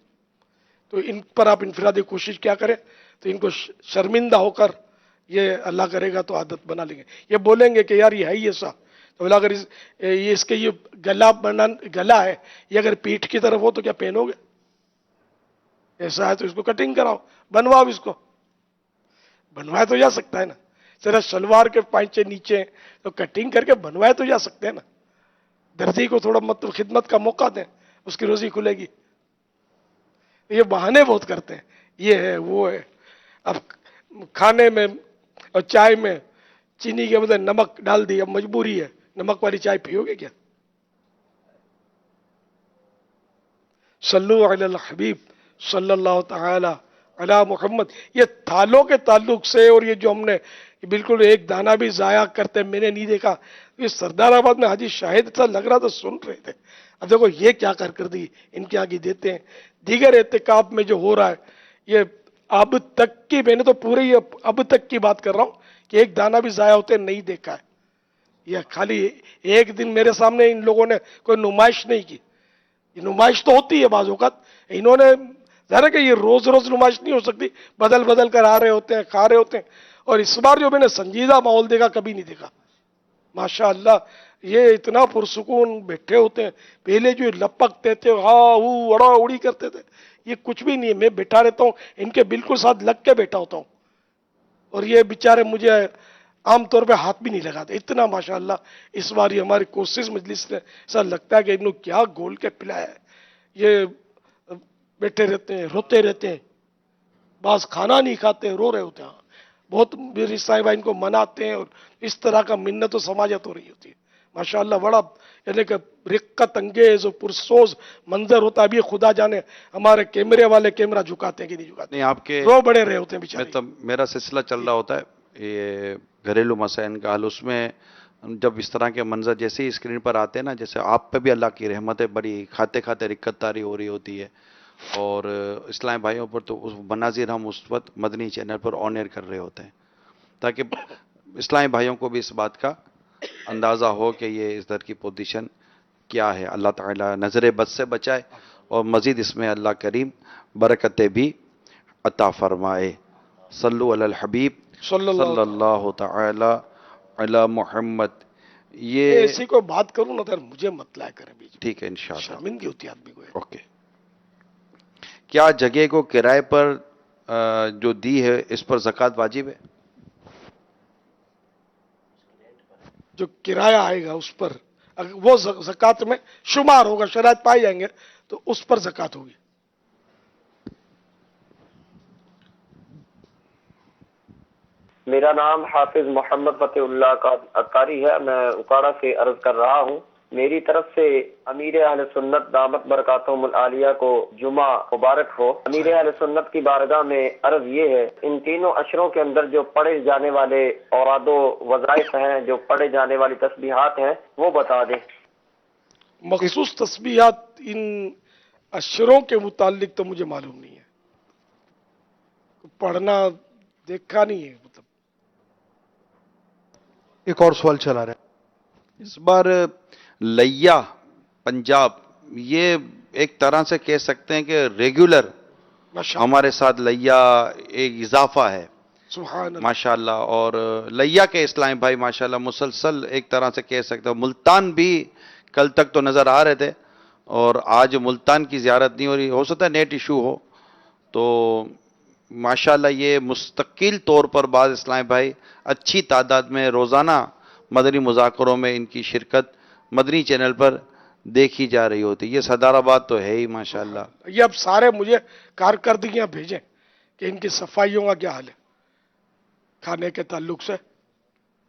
تو ان پر آپ انفرادی کوشش کیا کریں، تو ان کو شرمندہ ہو کر، یہ اللہ کرے گا تو عادت بنا لیں گے. یہ بولیں گے کہ یار یہ ہے ہی ایسا، تو اگر اس کے یہ گلا ہے، یہ اگر پیٹھ کی طرف ہو تو کیا پہنو گے؟ ایسا ہے تو اس کو کٹنگ کراؤ، بنواؤ. اس کو بنوایا تو جا سکتا ہے نا. صرف شلوار کے پائچے نیچے ہیں تو کٹنگ کر کے بنوائے تو جا سکتے ہیں نا. درزی کو تھوڑا مطلب خدمت کا موقع دیں، اس کی روزی کھلے گی. یہ بہانے بہت کرتے ہیں، یہ ہے وہ ہے. اب کھانے میں اور چائے میں چینی کے بدلے نمک ڈال دی، اب مجبوری ہے، نمک والی چائے پیو گے کیا؟ صلو علی الحبیب صلی اللہ تعالی علی محمد. یہ تھالوں کے تعلق سے، اور یہ جو ہم نے بالکل ایک دانہ بھی ضائع کرتے میں نے نہیں دیکھا. یہ سردار آباد میں حاجی شاہد ایسا لگ رہا تھا، سن رہے تھے. اب دیکھو یہ کیا کر دی، ان کے آگے دیتے ہیں. دیگر اعتکاف میں جو ہو رہا ہے، یہ اب تک کی، میں نے تو پورے اب تک کی بات کر رہا ہوں کہ ایک دانہ بھی ضائع ہوتے نہیں دیکھا ہے. یہ خالی ایک دن میرے سامنے ان لوگوں نے کوئی نمائش نہیں کی. یہ نمائش تو ہوتی ہے بعض اوقات، انہوں نے ظاہر ہے کہ یہ روز روز نمائش نہیں ہو سکتی، بدل بدل کر آ رہے ہوتے ہیں، کھا رہے ہوتے ہیں. اور اس بار جو میں نے سنجیدہ ماحول دیکھا، کبھی نہیں دیکھا. ماشاء اللہ یہ اتنا پرسکون بیٹھے ہوتے ہیں. پہلے جو لپکتے تھے، ہاں اڑا اڑی کرتے تھے، یہ کچھ بھی نہیں ہے. میں بیٹھا رہتا ہوں، ان کے بالکل ساتھ لگ کے بیٹھا ہوتا ہوں، اور یہ بیچارے مجھے عام طور پہ ہاتھ بھی نہیں لگاتے. اتنا ماشاءاللہ اس بار یہ ہماری کوشش مجلس نے ایسا لگتا ہے کہ انہوں کیا گول کے پلایا ہے. یہ بیٹھے رہتے ہیں، روتے رہتے ہیں، بعض کھانا نہیں کھاتے، رو رہے ہوتے ہیں. بہت میری صاحبہ ان کو مناتے ہیں، اور اس طرح کا منت و سماجت ہو رہی ہوتی ہے. ماشاءاللہ بڑا یعنی کہ رقت انگیز اور پرسوز منظر ہوتا ہے. ابھی خدا جانے ہمارے کیمرے والے کیمرہ جھکاتے ہیں کہ نہیں جھکاتے. نہیں، آپ کے رو بڑے رہے ہوتے ہیں میں بیچارے. تو میرا سلسلہ چل رہا ہوتا ہے یہ گھریلو مسائل کا حل. اس میں جب اس طرح کے منظر جیسے ہی اسکرین پر آتے ہیں نا، جیسے آپ پہ بھی اللہ کی رحمت ہے، بڑی کھاتے کھاتے رکت تاری ہو رہی ہوتی ہے. اور اسلامی بھائیوں پر تو اس مناظر ہم اس وقت مدنی چینل پر آن ایئر کر رہے ہوتے ہیں، تاکہ اسلامی بھائیوں کو بھی اس بات کا اندازہ ہو کہ یہ اس در کی پوزیشن کیا ہے. اللہ تعالیٰ نظر بد سے بچائے، اور مزید اس میں اللہ کریم برکتیں بھی عطا فرمائے. صلو علی الحبیب صلی صلی اللہ. اللہ تعالی علی محمد. یہ ایسی کوئی بات کروں نا تو مجھے مت لایا کرے بیچ میں، ٹھیک ہے انشاءاللہ. شرمندگی ہوتی ہے آدمی کو. اوکے. کیا جگہ کو کرائے پر جو دی ہے اس پر زکوٰۃ واجب ہے؟ جو کرایہ آئے گا اس پر اگر وہ زکوٰۃ میں شمار ہوگا، شرائط پائے جائیں گے تو اس پر زکوٰۃ ہوگی. میرا نام حافظ محمد فتح اللہ کا اکاری ہے، میں اکاڑا سے عرض کر رہا ہوں. میری طرف سے امیر اہل سنت دامت برکاتہم العالیہ کو جمعہ مبارک ہو۔ امیر اہل سنت کی بارگاہ میں عرض یہ ہے، ان تینوں عشروں کے اندر جو پڑھے جانے والے اوراد و وظائف ہیں، جو پڑھے جانے والی تسبیحات ہیں، وہ بتا دیں۔ مخصوص تسبیحات ان اشروں کے متعلق تو مجھے معلوم نہیں ہے، پڑھنا دیکھا نہیں ہے مطلب۔ ایک اور سوال چلا رہے ہیں۔ اس بار لیا پنجاب یہ ایک طرح سے کہہ سکتے ہیں کہ ریگولر ماشاءاللہ ہمارے ساتھ لیا ایک اضافہ ہے سبحان اللہ۔ ماشاءاللہ، اور لیا کے اسلام بھائی ماشاءاللہ مسلسل ایک طرح سے کہہ سکتے ہیں۔ ملتان بھی کل تک تو نظر آ رہے تھے اور آج ملتان کی زیارت نہیں ہو رہی، ہو سکتا ہے نیٹ ایشو ہو، تو ماشاءاللہ یہ مستقل طور پر بعض اسلام بھائی اچھی تعداد میں روزانہ مدنی مذاکروں میں ان کی شرکت مدنی چینل پر دیکھی جا رہی ہوتی، یہ صدارہ بات تو ہے ہی ماشاءاللہ۔ یہ اب سارے مجھے کارکردگیاں بھیجیں کہ ان کی صفائیوں کا کیا حال ہے کھانے کے تعلق سے،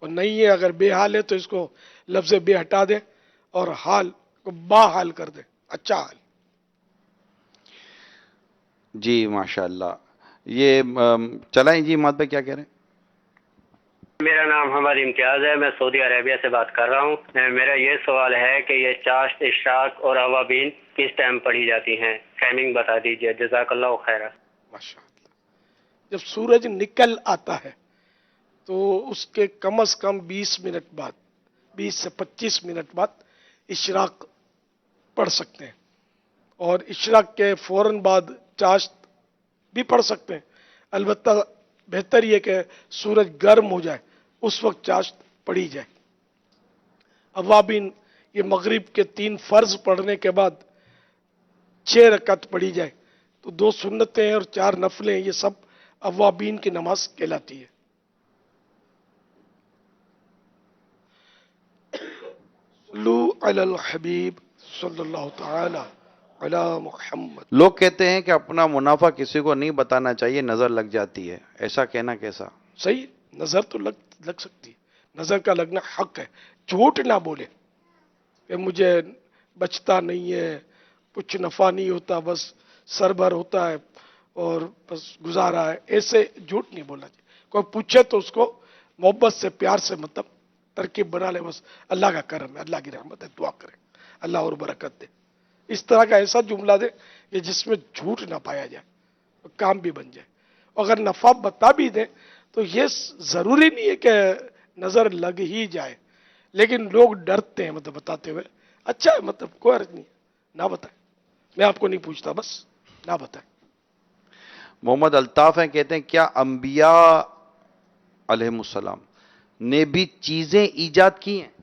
اور نہیں ہے اگر بے حال ہے تو اس کو لفظ بے ہٹا دیں اور حال کو با حال کر دیں، اچھا حال۔ جی ماشاءاللہ، یہ چلائیں جی مات پہ کیا کہہ رہے ہیں؟ میرا نام حمد امتیاز ہے، میں سعودی عربیہ سے بات کر رہا ہوں۔ میرا یہ سوال ہے کہ یہ چاشت، اشراق اور اوابین کس ٹائم پڑھی جاتی ہیں؟ ٹائمنگ بتا دیجئے، جزاک اللہ خیر۔ ماشاءاللہ، جب سورج نکل آتا ہے تو اس کے کم از کم 20 منٹ بعد، 20 سے 25 منٹ بعد اشراق پڑھ سکتے ہیں، اور اشراق کے فوراً بعد چاشت بھی پڑھ سکتے ہیں۔ البتہ بہتر یہ کہ سورج گرم ہو جائے اس وقت چاشت پڑھی جائے۔ اوابین یہ مغرب کے 3 فرض پڑھنے کے بعد 6 رکعت پڑھی جائے تو 2 سنتیں اور 4 نفلیں، یہ سب اوابین کی نماز کہلاتی ہے۔ صلو علی الحبیب صلی اللہ تعالی علی محمد۔ لوگ کہتے ہیں کہ اپنا منافع کسی کو نہیں بتانا چاہیے، نظر لگ جاتی ہے، ایسا کہنا کیسا؟ صحیح، نظر تو لگ سکتی ہے، نظر کا لگنا حق ہے، جھوٹ نہ بولے کہ مجھے بچتا نہیں ہے، کچھ نفع نہیں ہوتا، بس سر بھر ہوتا ہے اور بس گزارا ہے، ایسے جھوٹ نہیں بولنا چاہیے۔ کوئی پوچھے تو اس کو محبت سے، پیار سے مطلب ترکیب بنا لے، بس اللہ کا کرم ہے، اللہ کی رحمت ہے، دعا کرے اللہ اور برکت دے، اس طرح کا ایسا جملہ دے کہ جس میں جھوٹ نہ پایا جائے، کام بھی بن جائے۔ اگر نفع بتا بھی دیں تو یہ ضروری نہیں ہے کہ نظر لگ ہی جائے، لیکن لوگ ڈرتے ہیں مطلب بتاتے ہوئے، اچھا ہے مطلب کوئی حرج نہیں ہے، نہ بتائیں، میں آپ کو نہیں پوچھتا، بس نہ بتائیں۔ محمد الطاف ہیں، کہتے ہیں کیا انبیاء علیہم السلام نے بھی چیزیں ایجاد کی ہیں؟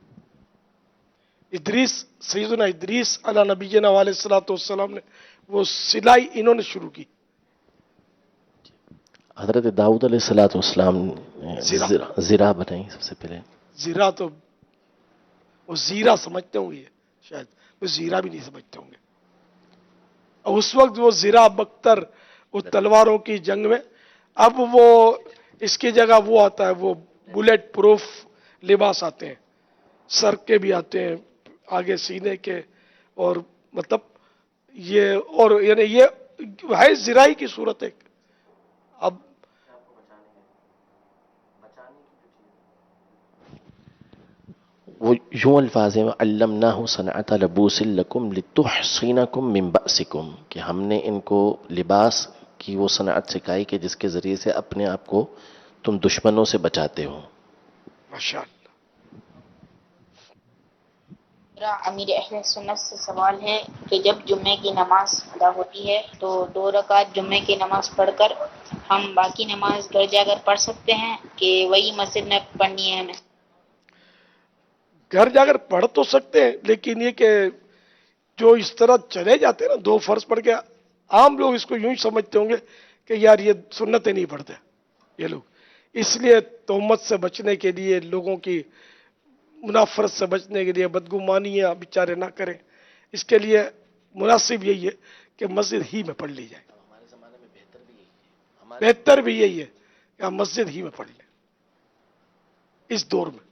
ادریس، سیدنا ادریس علی نبینا علیہ الصلوۃ والسلام نے وہ سلائی انہوں نے شروع کی۔ حضرت داؤد علیہ السلام نے زرہ بنائی سب سے پہلے۔ زیرہ تو وہ زیرہ سمجھتے ہوں گے، شاید وہ زیرہ بھی نہیں سمجھتے ہوں گے، اور اس وقت وہ زیرہ بختر وہ تلواروں کی جنگ میں، اب وہ اس کی جگہ وہ آتا ہے، وہ بلیٹ پروف لباس آتے ہیں، سر کے بھی آتے ہیں، آگے سینے کے، اور مطلب یہ، اور یعنی یہ ہے زرائی کی صورت ہے۔ اب وہ یوں الفاظ ہیں علمناہ صنعت لبوس لکم لتحصنکم من بأسکم، کہ ہم نے ان کو لباس کی وہ صنعت سکھائی کہ جس کے ذریعے سے اپنے آپ کو تم دشمنوں سے بچاتے ہو۔ ماشاءاللہ، میرا امیر اہل سنت سے سوال ہے کہ جب جمعے کی نماز ادا ہوتی ہے تو 2 رکعت جمعے کی نماز پڑھ کر ہم باقی نماز گھر جا کر پڑھ سکتے ہیں کہ وہی مسجد میں پڑھنی ہے ہمیں؟ گھر جا کر پڑھ تو سکتے ہیں، لیکن یہ کہ جو اس طرح چلے جاتے ہیں نا 2 فرض پڑھ کے، عام لوگ اس کو یوں ہی سمجھتے ہوں گے کہ یار یہ سنتیں نہیں پڑھتے یہ لوگ، اس لیے تہمت سے بچنے کے لیے، لوگوں کی منافرت سے بچنے کے لیے، بدگمانیاں بیچارے نہ کریں، اس کے لیے مناسب یہی ہے کہ مسجد ہی میں پڑھ لی جائے۔ بہتر بھی یہی ہے کہ ہم مسجد ہی میں پڑھ لیں اس دور میں۔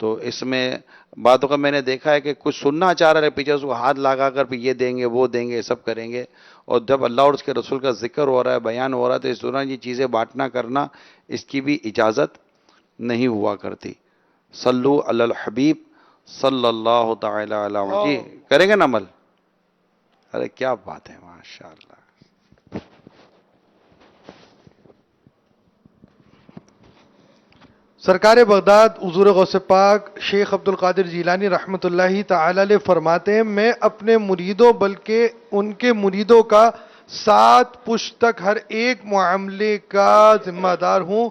تو اس میں باتوں کا میں نے دیکھا ہے کہ کچھ سننا چاہ رہے پیچھے اس کو ہاتھ لگا کر بھی یہ دیں گے وہ دیں گے سب کریں گے، اور جب اللہ اور اس کے رسول کا ذکر ہو رہا ہے بیان ہو رہا ہے تو اس دوران یہ چیزیں بانٹنا کرنا اس کی بھی اجازت نہیں ہوا کرتی۔ صلو علی الحبیب صلی اللہ تعالی علیہ جی کریں گے نا عمل؟ ارے کیا بات ہے، ماشاء اللہ۔ سرکار بغداد حضور غوث پاک شیخ عبد القادر جیلانی رحمۃ اللہ تعالی علیہ فرماتے ہیں، میں اپنے مریدوں بلکہ ان کے مریدوں کا 7 پشت تک ہر ایک معاملے کا ذمہ دار ہوں،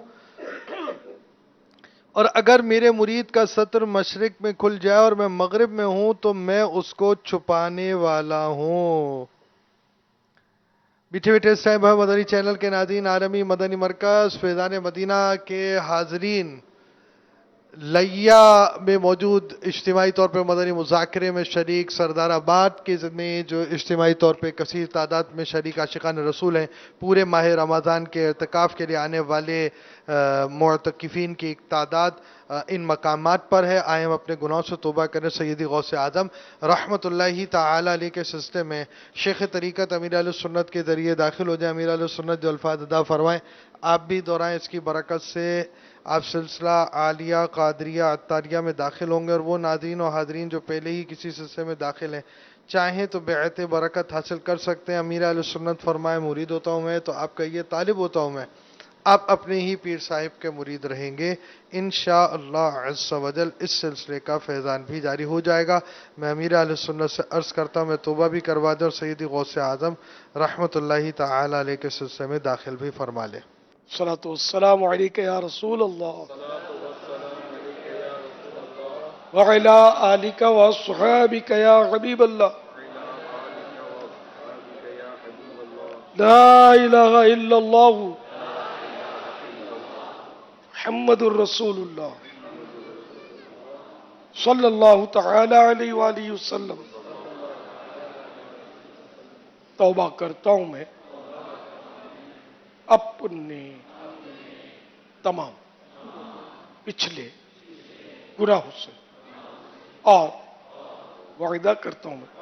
اور اگر میرے مرید کا سطر مشرق میں کھل جائے اور میں مغرب میں ہوں تو میں اس کو چھپانے والا ہوں۔ بیٹھے بیٹھے اس ٹائم مدنی چینل کے ناظرین، عالمی مدنی مرکز فیضان مدینہ کے حاضرین، لیا میں موجود اجتماعی طور پہ مدنی مذاکرے میں شریک، سردار آباد کے میں جو اجتماعی طور پہ کثیر تعداد میں شریک عاشقان رسول ہیں، پورے ماہ رمضان کے اعتکاف کے لیے آنے والے معتکفین کی ایک تعداد ان مقامات پر ہے۔ آئے ہم اپنے گناہوں سے توبہ کریں۔ سیدی غوث اعظم رحمۃ اللہ تعالی علیہ کے سلسلے میں شیخ طریقت امیر اہل سنت کے ذریعے داخل ہو جائیں۔ امیر اہل سنت جو الفاظ ادا فرمائیں آپ بھی دورائیں، اس کی برکت سے آپ سلسلہ عالیہ قادریہ عطاریہ میں داخل ہوں گے، اور وہ ناظرین و حاضرین جو پہلے ہی کسی سلسلے میں داخل ہیں چاہیں تو بیعت برکت حاصل کر سکتے ہیں۔ امیر اہل سنت فرمائے مرید ہوتا ہوں میں، تو آپ کہیے طالب ہوتا ہوں میں، آپ اپنے ہی پیر صاحب کے مرید رہیں گے انشاءاللہ عز و جل۔ اس سلسلے کا فیضان بھی جاری ہو جائے گا۔ میں امیر اہل سنت سے عرض کرتا ہوں میں توبہ بھی کروا دیں، اور سیدی غوث اعظم رحمۃ اللہ تعالی علیہ کے سلسلے میں داخل بھی فرما لیں۔ الصلاۃ والسلام علیک یا رسول اللہ وعلی آلک واصحابک یا حبیب اللہ، لا الہ الا اللہ محمد الرسول اللہ صلی اللہ تعالی علیہ وآلہ وسلم۔ توبہ کرتا ہوں میں اپنے تمام پچھلے گناہوں سے، اور وعدہ کرتا ہوں میں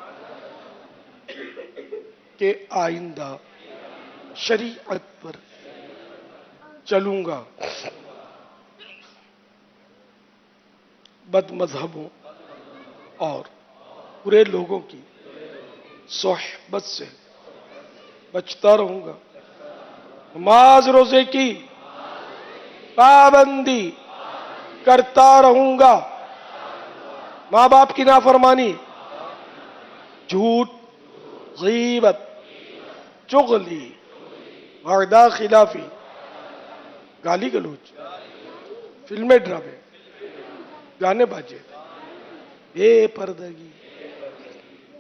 کہ آئندہ شریعت پر چلوں گا، بد مذہبوں اور برے لوگوں کی صحبت سے بچتا رہوں گا، نماز روزے کی پابندی کرتا رہوں گا، ماں باپ کی نافرمانی، جھوٹ، غیبت، چغلی، وعدہ خلافی، گالی گلوچ، فلمیں ڈرامے، گانے باجے، بے پردگی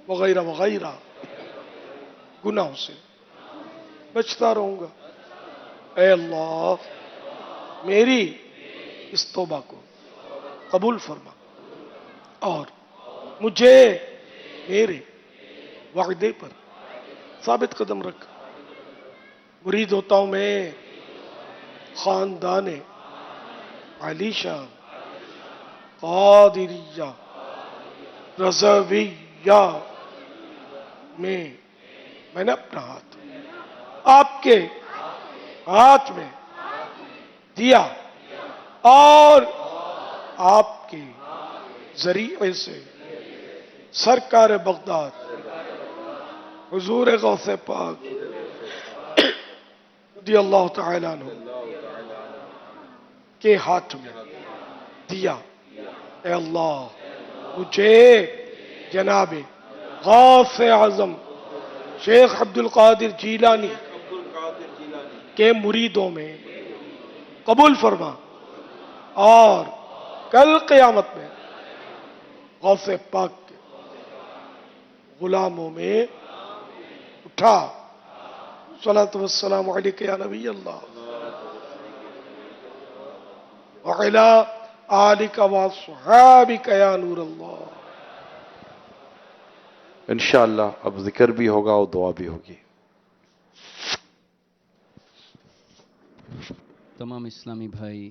وغیرہ وغیرہ گناہوں سے بچتا رہوں گا۔ اے اللہ میری اس توبہ کو قبول فرما اور مجھے میرے وعدے پر ثابت قدم رکھ۔ مرید ہوتا ہوں میں خاندان علی شان قادریہ رضویہ میں نے اپنا ہاتھ آپ کے ہاتھ میں دیا، اور آپ کے ذریعے سے سرکار بغداد حضور غوث پاک رضی اللہ تعالیٰ عنہ کے ہاتھ میں دیا۔ اے اللہ مجھے جناب غوث اعظم شیخ عبد القادر جیلانی کے مریدوں میں قبول فرما، اور کل قیامت میں غوث پاک کے غلاموں میں اٹھا۔ صلاۃ والسلام علیک یا نبی اللہ وعلی آلک واصحابک یا نور اللہ۔ انشاءاللہ اب ذکر بھی ہوگا اور دعا بھی ہوگی۔ تمام اسلامی بھائی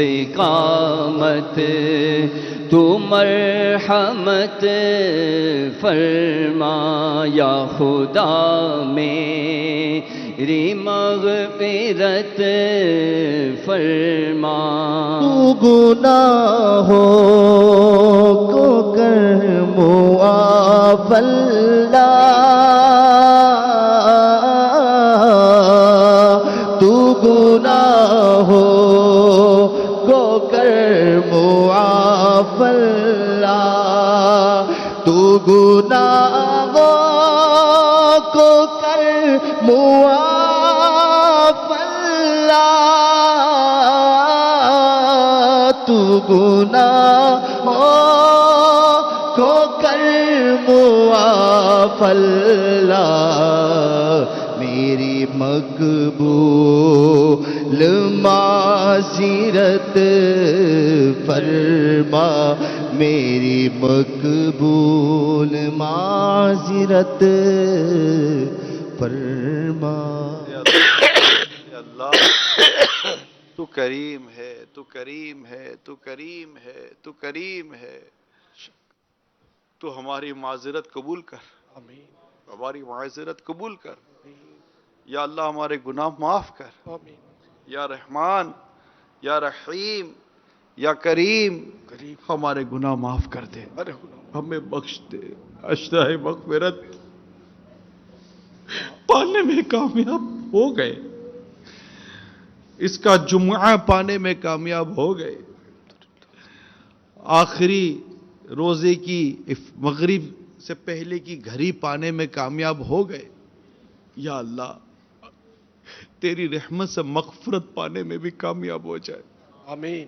استقامت تو مرحمت فرما یا خدا میری مغفرت فرما تو گناہوں کو کر معاف اللہ تو گناہوں کو کر معاف اللہ تو گناہوں کو کر معاف اللہ تو گناہوں کو کر معاف اللہ میری مقبول معذرت فرما میری مقبول معذرت فرما اللہ تو کریم ہے تو کریم ہے تو کریم ہے تو کریم ہے تو ہماری معذرت قبول کر آمین ہماری معذرت قبول کر یا اللہ ہمارے گناہ معاف کر آمین یا رحمان یا رحیم یا کریم ہمارے گناہ معاف کر دے ہمیں بخش دے اشرح مغفرت پانے میں کامیاب ہو گئے اس کا جمعہ پانے میں کامیاب ہو گئے آخری روزے کی مغرب سے پہلے کی گھڑی پانے میں کامیاب ہو گئے یا اللہ تیری رحمت سے مغفرت پانے میں بھی کامیاب ہو جائے آمین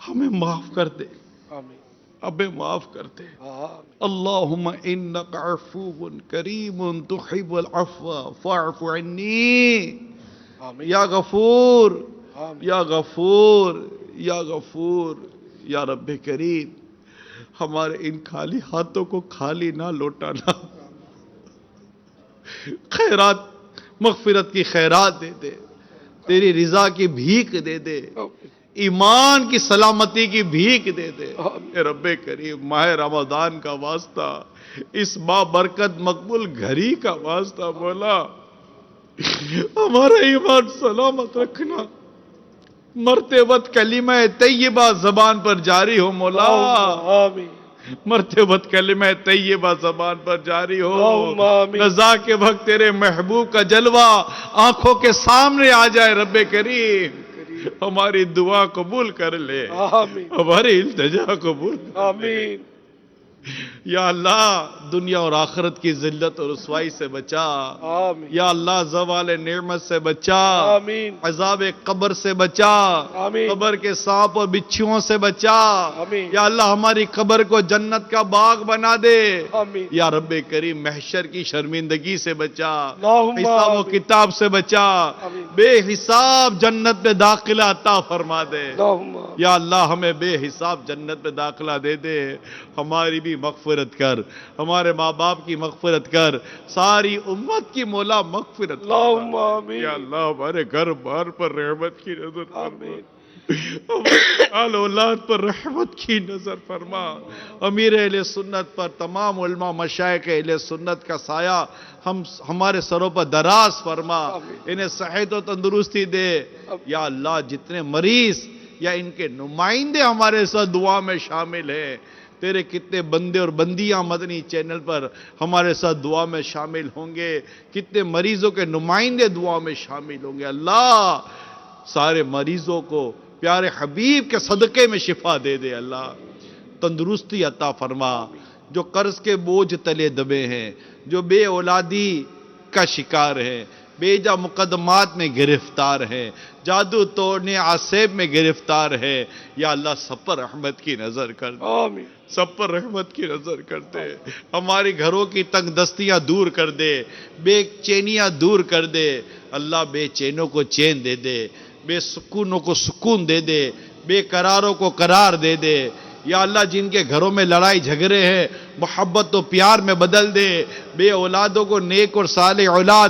ہمیں معاف کر دے آمین ہمیں معاف کر دے اللہم انک عفو کریم تحب العفو فاعف عنی یا غفور یا غفور یا غفور یا رب کریم ہمارے ان خالی ہاتھوں کو خالی نہ لوٹانا خیرات مغفرت کی خیرات دے دے تیری رضا کی بھیک دے دے ایمان کی سلامتی کی بھیک دے دے اے رب کریم ماہ رمضان کا واسطہ اس بابرکت مقبول گھڑی کا واسطہ مولا ہمارا ایمان سلامت رکھنا مرتے وقت کلمہ طیبہ زبان پر جاری ہو مولا آمین مرتے وقت کلمہ طیبہ زبان پر جاری ہو رضا کے وقت تیرے محبوب کا جلوہ آنکھوں کے سامنے آ جائے رب کریم ہماری دعا قبول کر لے ہماری التجا قبول آمین یا اللہ دنیا اور آخرت کی ذلت اور رسوائی سے بچا آمین یا اللہ زوال نعمت سے بچا آمین عذاب قبر سے بچا آمین قبر کے سانپ اور بچھوؤں سے بچا آمین یا اللہ ہماری قبر کو جنت کا باغ بنا دے آمین یا رب کریم محشر کی شرمندگی سے بچا اللہم حساب و کتاب سے بچا آمین بے حساب جنت میں داخلہ عطا فرما دے اللہم یا اللہ ہمیں بے حساب جنت میں داخلہ دے دے ہماری بھی مغفرت کر ہمارے ماں باپ کی مغفرت کر ساری امت کی مولا مغفرت اللہم آمین یا اللہ ہمارے گھر بار پر رحمت کی نظر فرما ہمارے آل اولاد پر رحمت کی نظر فرما امیر اہل سنت پر تمام علماء مشائخ اہل سنت کا سایہ ہمارے سروں پر دراز فرما انہیں صحت و تندرستی دے یا اللہ جتنے مریض یا ان کے نمائندے ہمارے ساتھ دعا میں شامل ہیں تیرے کتنے بندے اور بندیاں مدنی چینل پر ہمارے ساتھ دعا میں شامل ہوں گے کتنے مریضوں کے نمائندے دعا میں شامل ہوں گے اللہ سارے مریضوں کو پیارے حبیب کے صدقے میں شفا دے دے اللہ تندرستی عطا فرما جو قرض کے بوجھ تلے دبے ہیں جو بے اولادی کا شکار ہیں بیجا مقدمات میں گرفتار ہے جادو توڑنے عصیب میں گرفتار ہے یا اللہ سب پر رحمت کی نظر کر دے آمین سب پر رحمت کی نظر کر دے ہماری گھروں کی تنگ دستیاں دور کر دے بے چینیاں دور کر دے اللہ بے چینوں کو چین دے دے بے سکونوں کو سکون دے دے بے قراروں کو قرار دے دے یا اللہ جن کے گھروں میں لڑائی جھگڑے ہیں محبت و پیار میں بدل دے بے اولادوں کو نیک اور صالح اولاد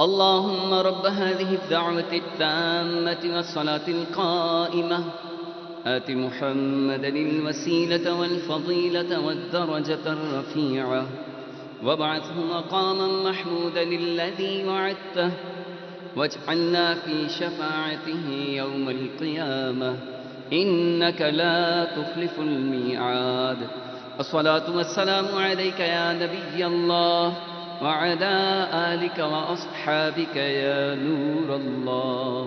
اللهم رب هذه الدعوة التامة والصلاة القائمة آت محمدا الوسيلة والفضيلة والدرجة الرفيعة وابعثه مقاما محمودا الذي وعدته واجعلنا في شفاعته يوم القيامة إنك لا تخلف الميعاد الصلاة والسلام عليك يا نبي الله وعلى آلك وأصحابك يا نور الله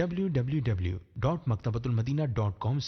www.maktabatulmadina.com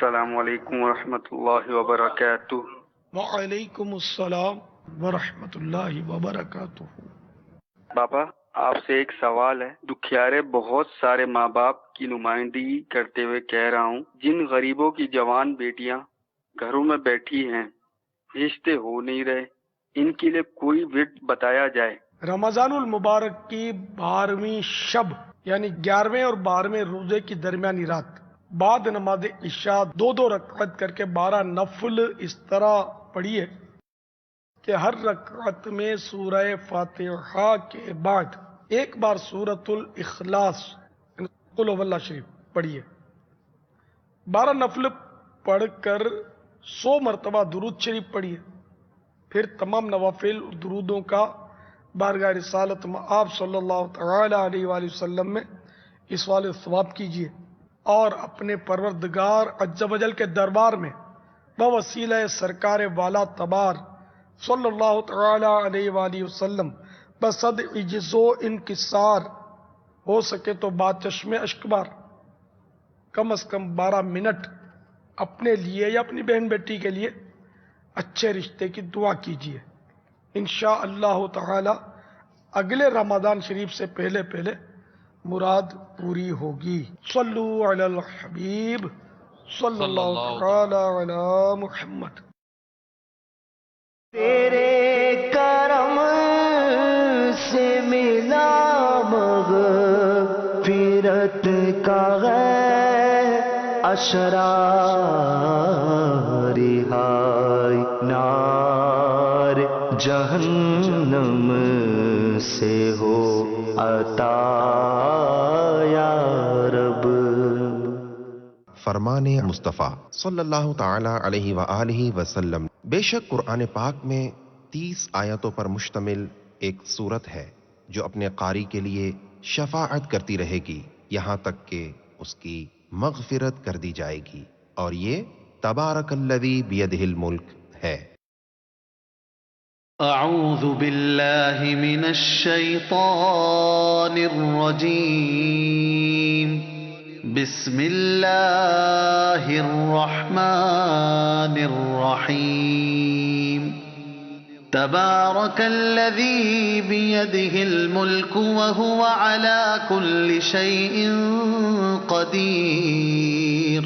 السلام علیکم ورحمۃ اللہ وبرکاتہ. وعلیکم السلام ورحمۃ اللہ وبرکاتہ. بابا آپ سے ایک سوال ہے. دکھیارے بہت سارے ماں باپ کی نمائندگی کرتے ہوئے کہہ رہا ہوں، جن غریبوں کی جوان بیٹیاں گھروں میں بیٹھی ہیں، رشتے ہو نہیں رہے، ان کے لیے کوئی ورد بتایا جائے. رمضان المبارک کی 12ویں شب یعنی 11ویں اور 12ویں روزے کی درمیانی رات بعد نماز عشاء 2 رکعت کر کے 12 نفل اس طرح پڑھیے کہ ہر رکعت میں سورہ فاتحہ کے بعد ایک بار سورۃ الاخلاص قل هو اللہ شریف پڑھیے. 12 نفل پڑھ کر 100 مرتبہ درود شریف پڑھیے. پھر تمام نوافل درودوں کا بارگاہ رسالت آپ صلی اللہ تعالی علیہ وآلہ وسلم میں اس والے ثواب کیجیے اور اپنے پروردگار عز و جل کے دربار میں بوسیلہ سرکار والا تبار صلی اللہ تعالی علیہ وآلہ وسلم بصد عجز و انکسار ہو سکے تو بات چشم اشک بار کم از کم 12 منٹ اپنے لیے یا اپنی بہن بیٹی کے لیے اچھے رشتے کی دعا کیجیے. انشاءاللہ تعالی اگلے رمضان شریف سے پہلے مراد پوری ہوگی. صلو علی الحبیب صلی اللہ تعالی علی محمد. تیرے کرم سے ملا مغفرت کا ہے اشرا رہائی نار جہنم سے ہو عطا یا رب. فرمان مصطفیٰ صلی اللہ تعالی علیہ وآلہ وسلم. بے شک قرآن پاک میں 30 آیتوں پر مشتمل ایک سورت ہے جو اپنے قاری کے لیے شفاعت کرتی رہے گی یہاں تک کہ اس کی مغفرت کر دی جائے گی، اور یہ تبارک الذی بیدہ الملک ہے. اعوذ باللہ من الشیطان الرجیم. بسم اللہ الرحمن الرحیم. تبارک الذی بیدہ الملک وہو علی کل شیء قدیر.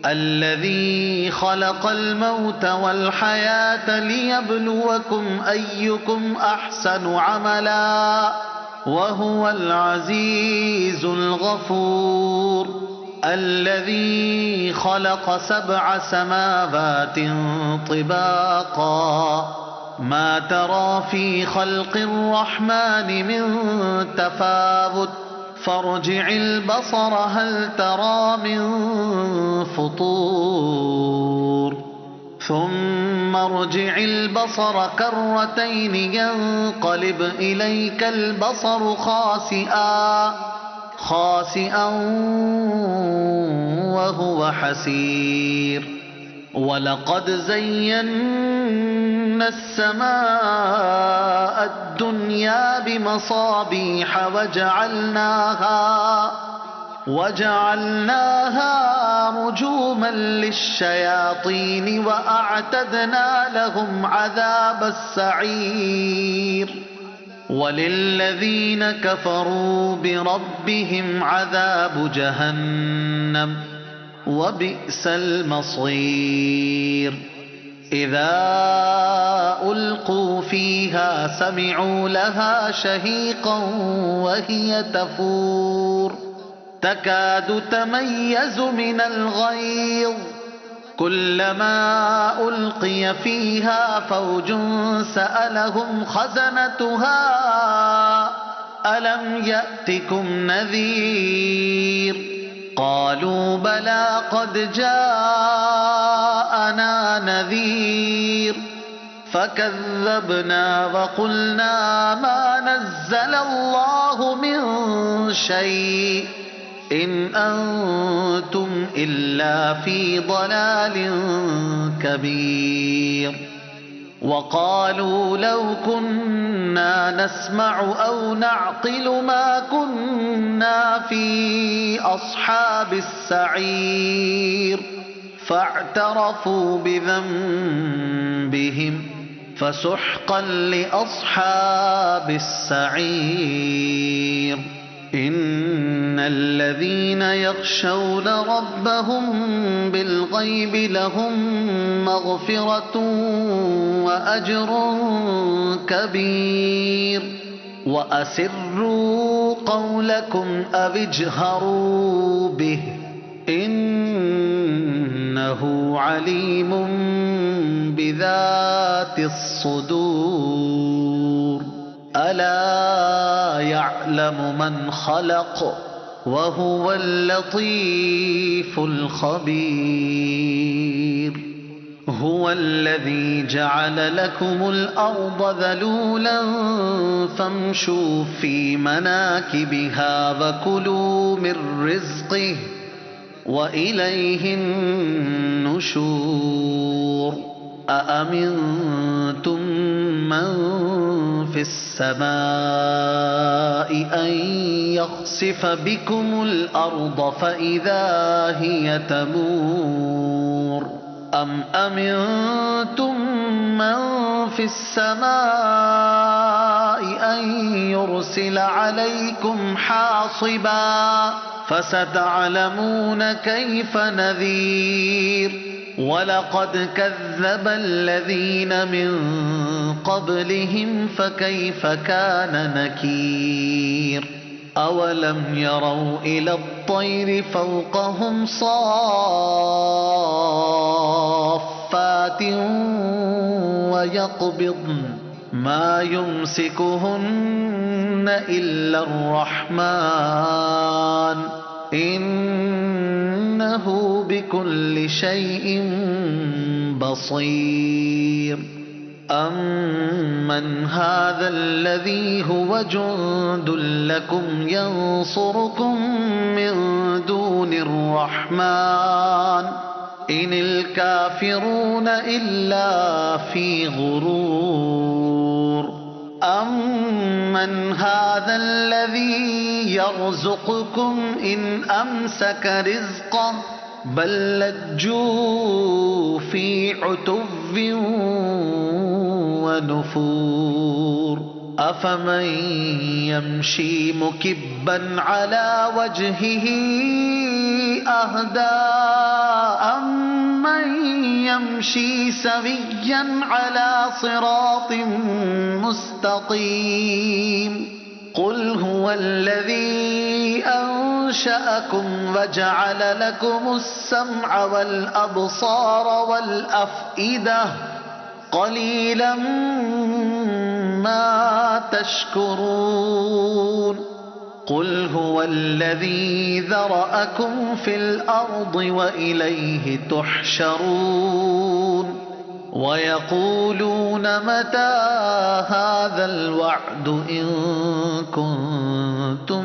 الذي خلق الموت والحياة ليبلوكم أيكم أحسن عملا وهو العزيز الغفور. الذي خلق 7 سماوات طباقا ما ترى في خلق الرحمن من تفاوت فارجع البصر هل ترى من فطور ثم ارجع البصر كرتين ينقلب إليك البصر خاسئا وهو حسير. ولقد زينا السماء الدنيا بمصابيح وجعلناها رجوما للشياطين وأعتدنا لهم عذاب السعير. وللذين كفروا بربهم عذاب جهنم وبئس المصير. إذا ألقوا فيها سمعوا لها شهيقا وهي تفور تكاد تميز من الغيظ كلما ألقي فيها فوج سألهم خزنتها ألم يأتكم نذير قالوا بلى قد جاءنا نذير فكذبنا وقلنا ما نزل الله من شيء إن أنتم إلا في ضلال كبير. وقالوا لو كنا نسمع أو نعقل ما كنا في أصحاب السعير فاعترفوا بذنبهم فسحقا لأصحاب السعير إن الذين يخشون ربهم بالغيب لهم مغفرة وأجر كبير وأسروا قولكم أو اجهروا به إنه عليم بذات الصدور ألا يعلم من خلق وهو اللطيف الخبير هو الذي جعل لكم الأرض ذلولا فامشوا في مناكبها وكلوا من رزقه وإليه النشور أأمنتم من في السماء أن يخسف بكم الأرض فإذا هي تمور أم أمنتم من في السماء أن يرسل عليكم حاصبا فستعلمون كيف نذير ولقد كذب الذين من قبلهم فكيف كان نكير أولم يروا إلى الطير فوقهم صافات ويقبضن ما يمسكهن إلا الرحمن إنه بكل شيء بصير أمن هذا الذي هو جند لكم ينصركم من دون الرحمن إن الكافرون إلا في غرور أمن هذا الذي يرزقكم إن أمسك رزقه بل لجوا في عتو ونفور أفمن يمشي مكبا على وجهه أهدى أمن يمشي سويا على صراط مستقيم قل هو الذي أنشأكم وجعل لكم السمع والأبصار والأفئدة قليلا ما تشكرون قل هو الذي ذرأكم في الأرض وإليه تحشرون ويقولون متى هذا الوعد إن كنتم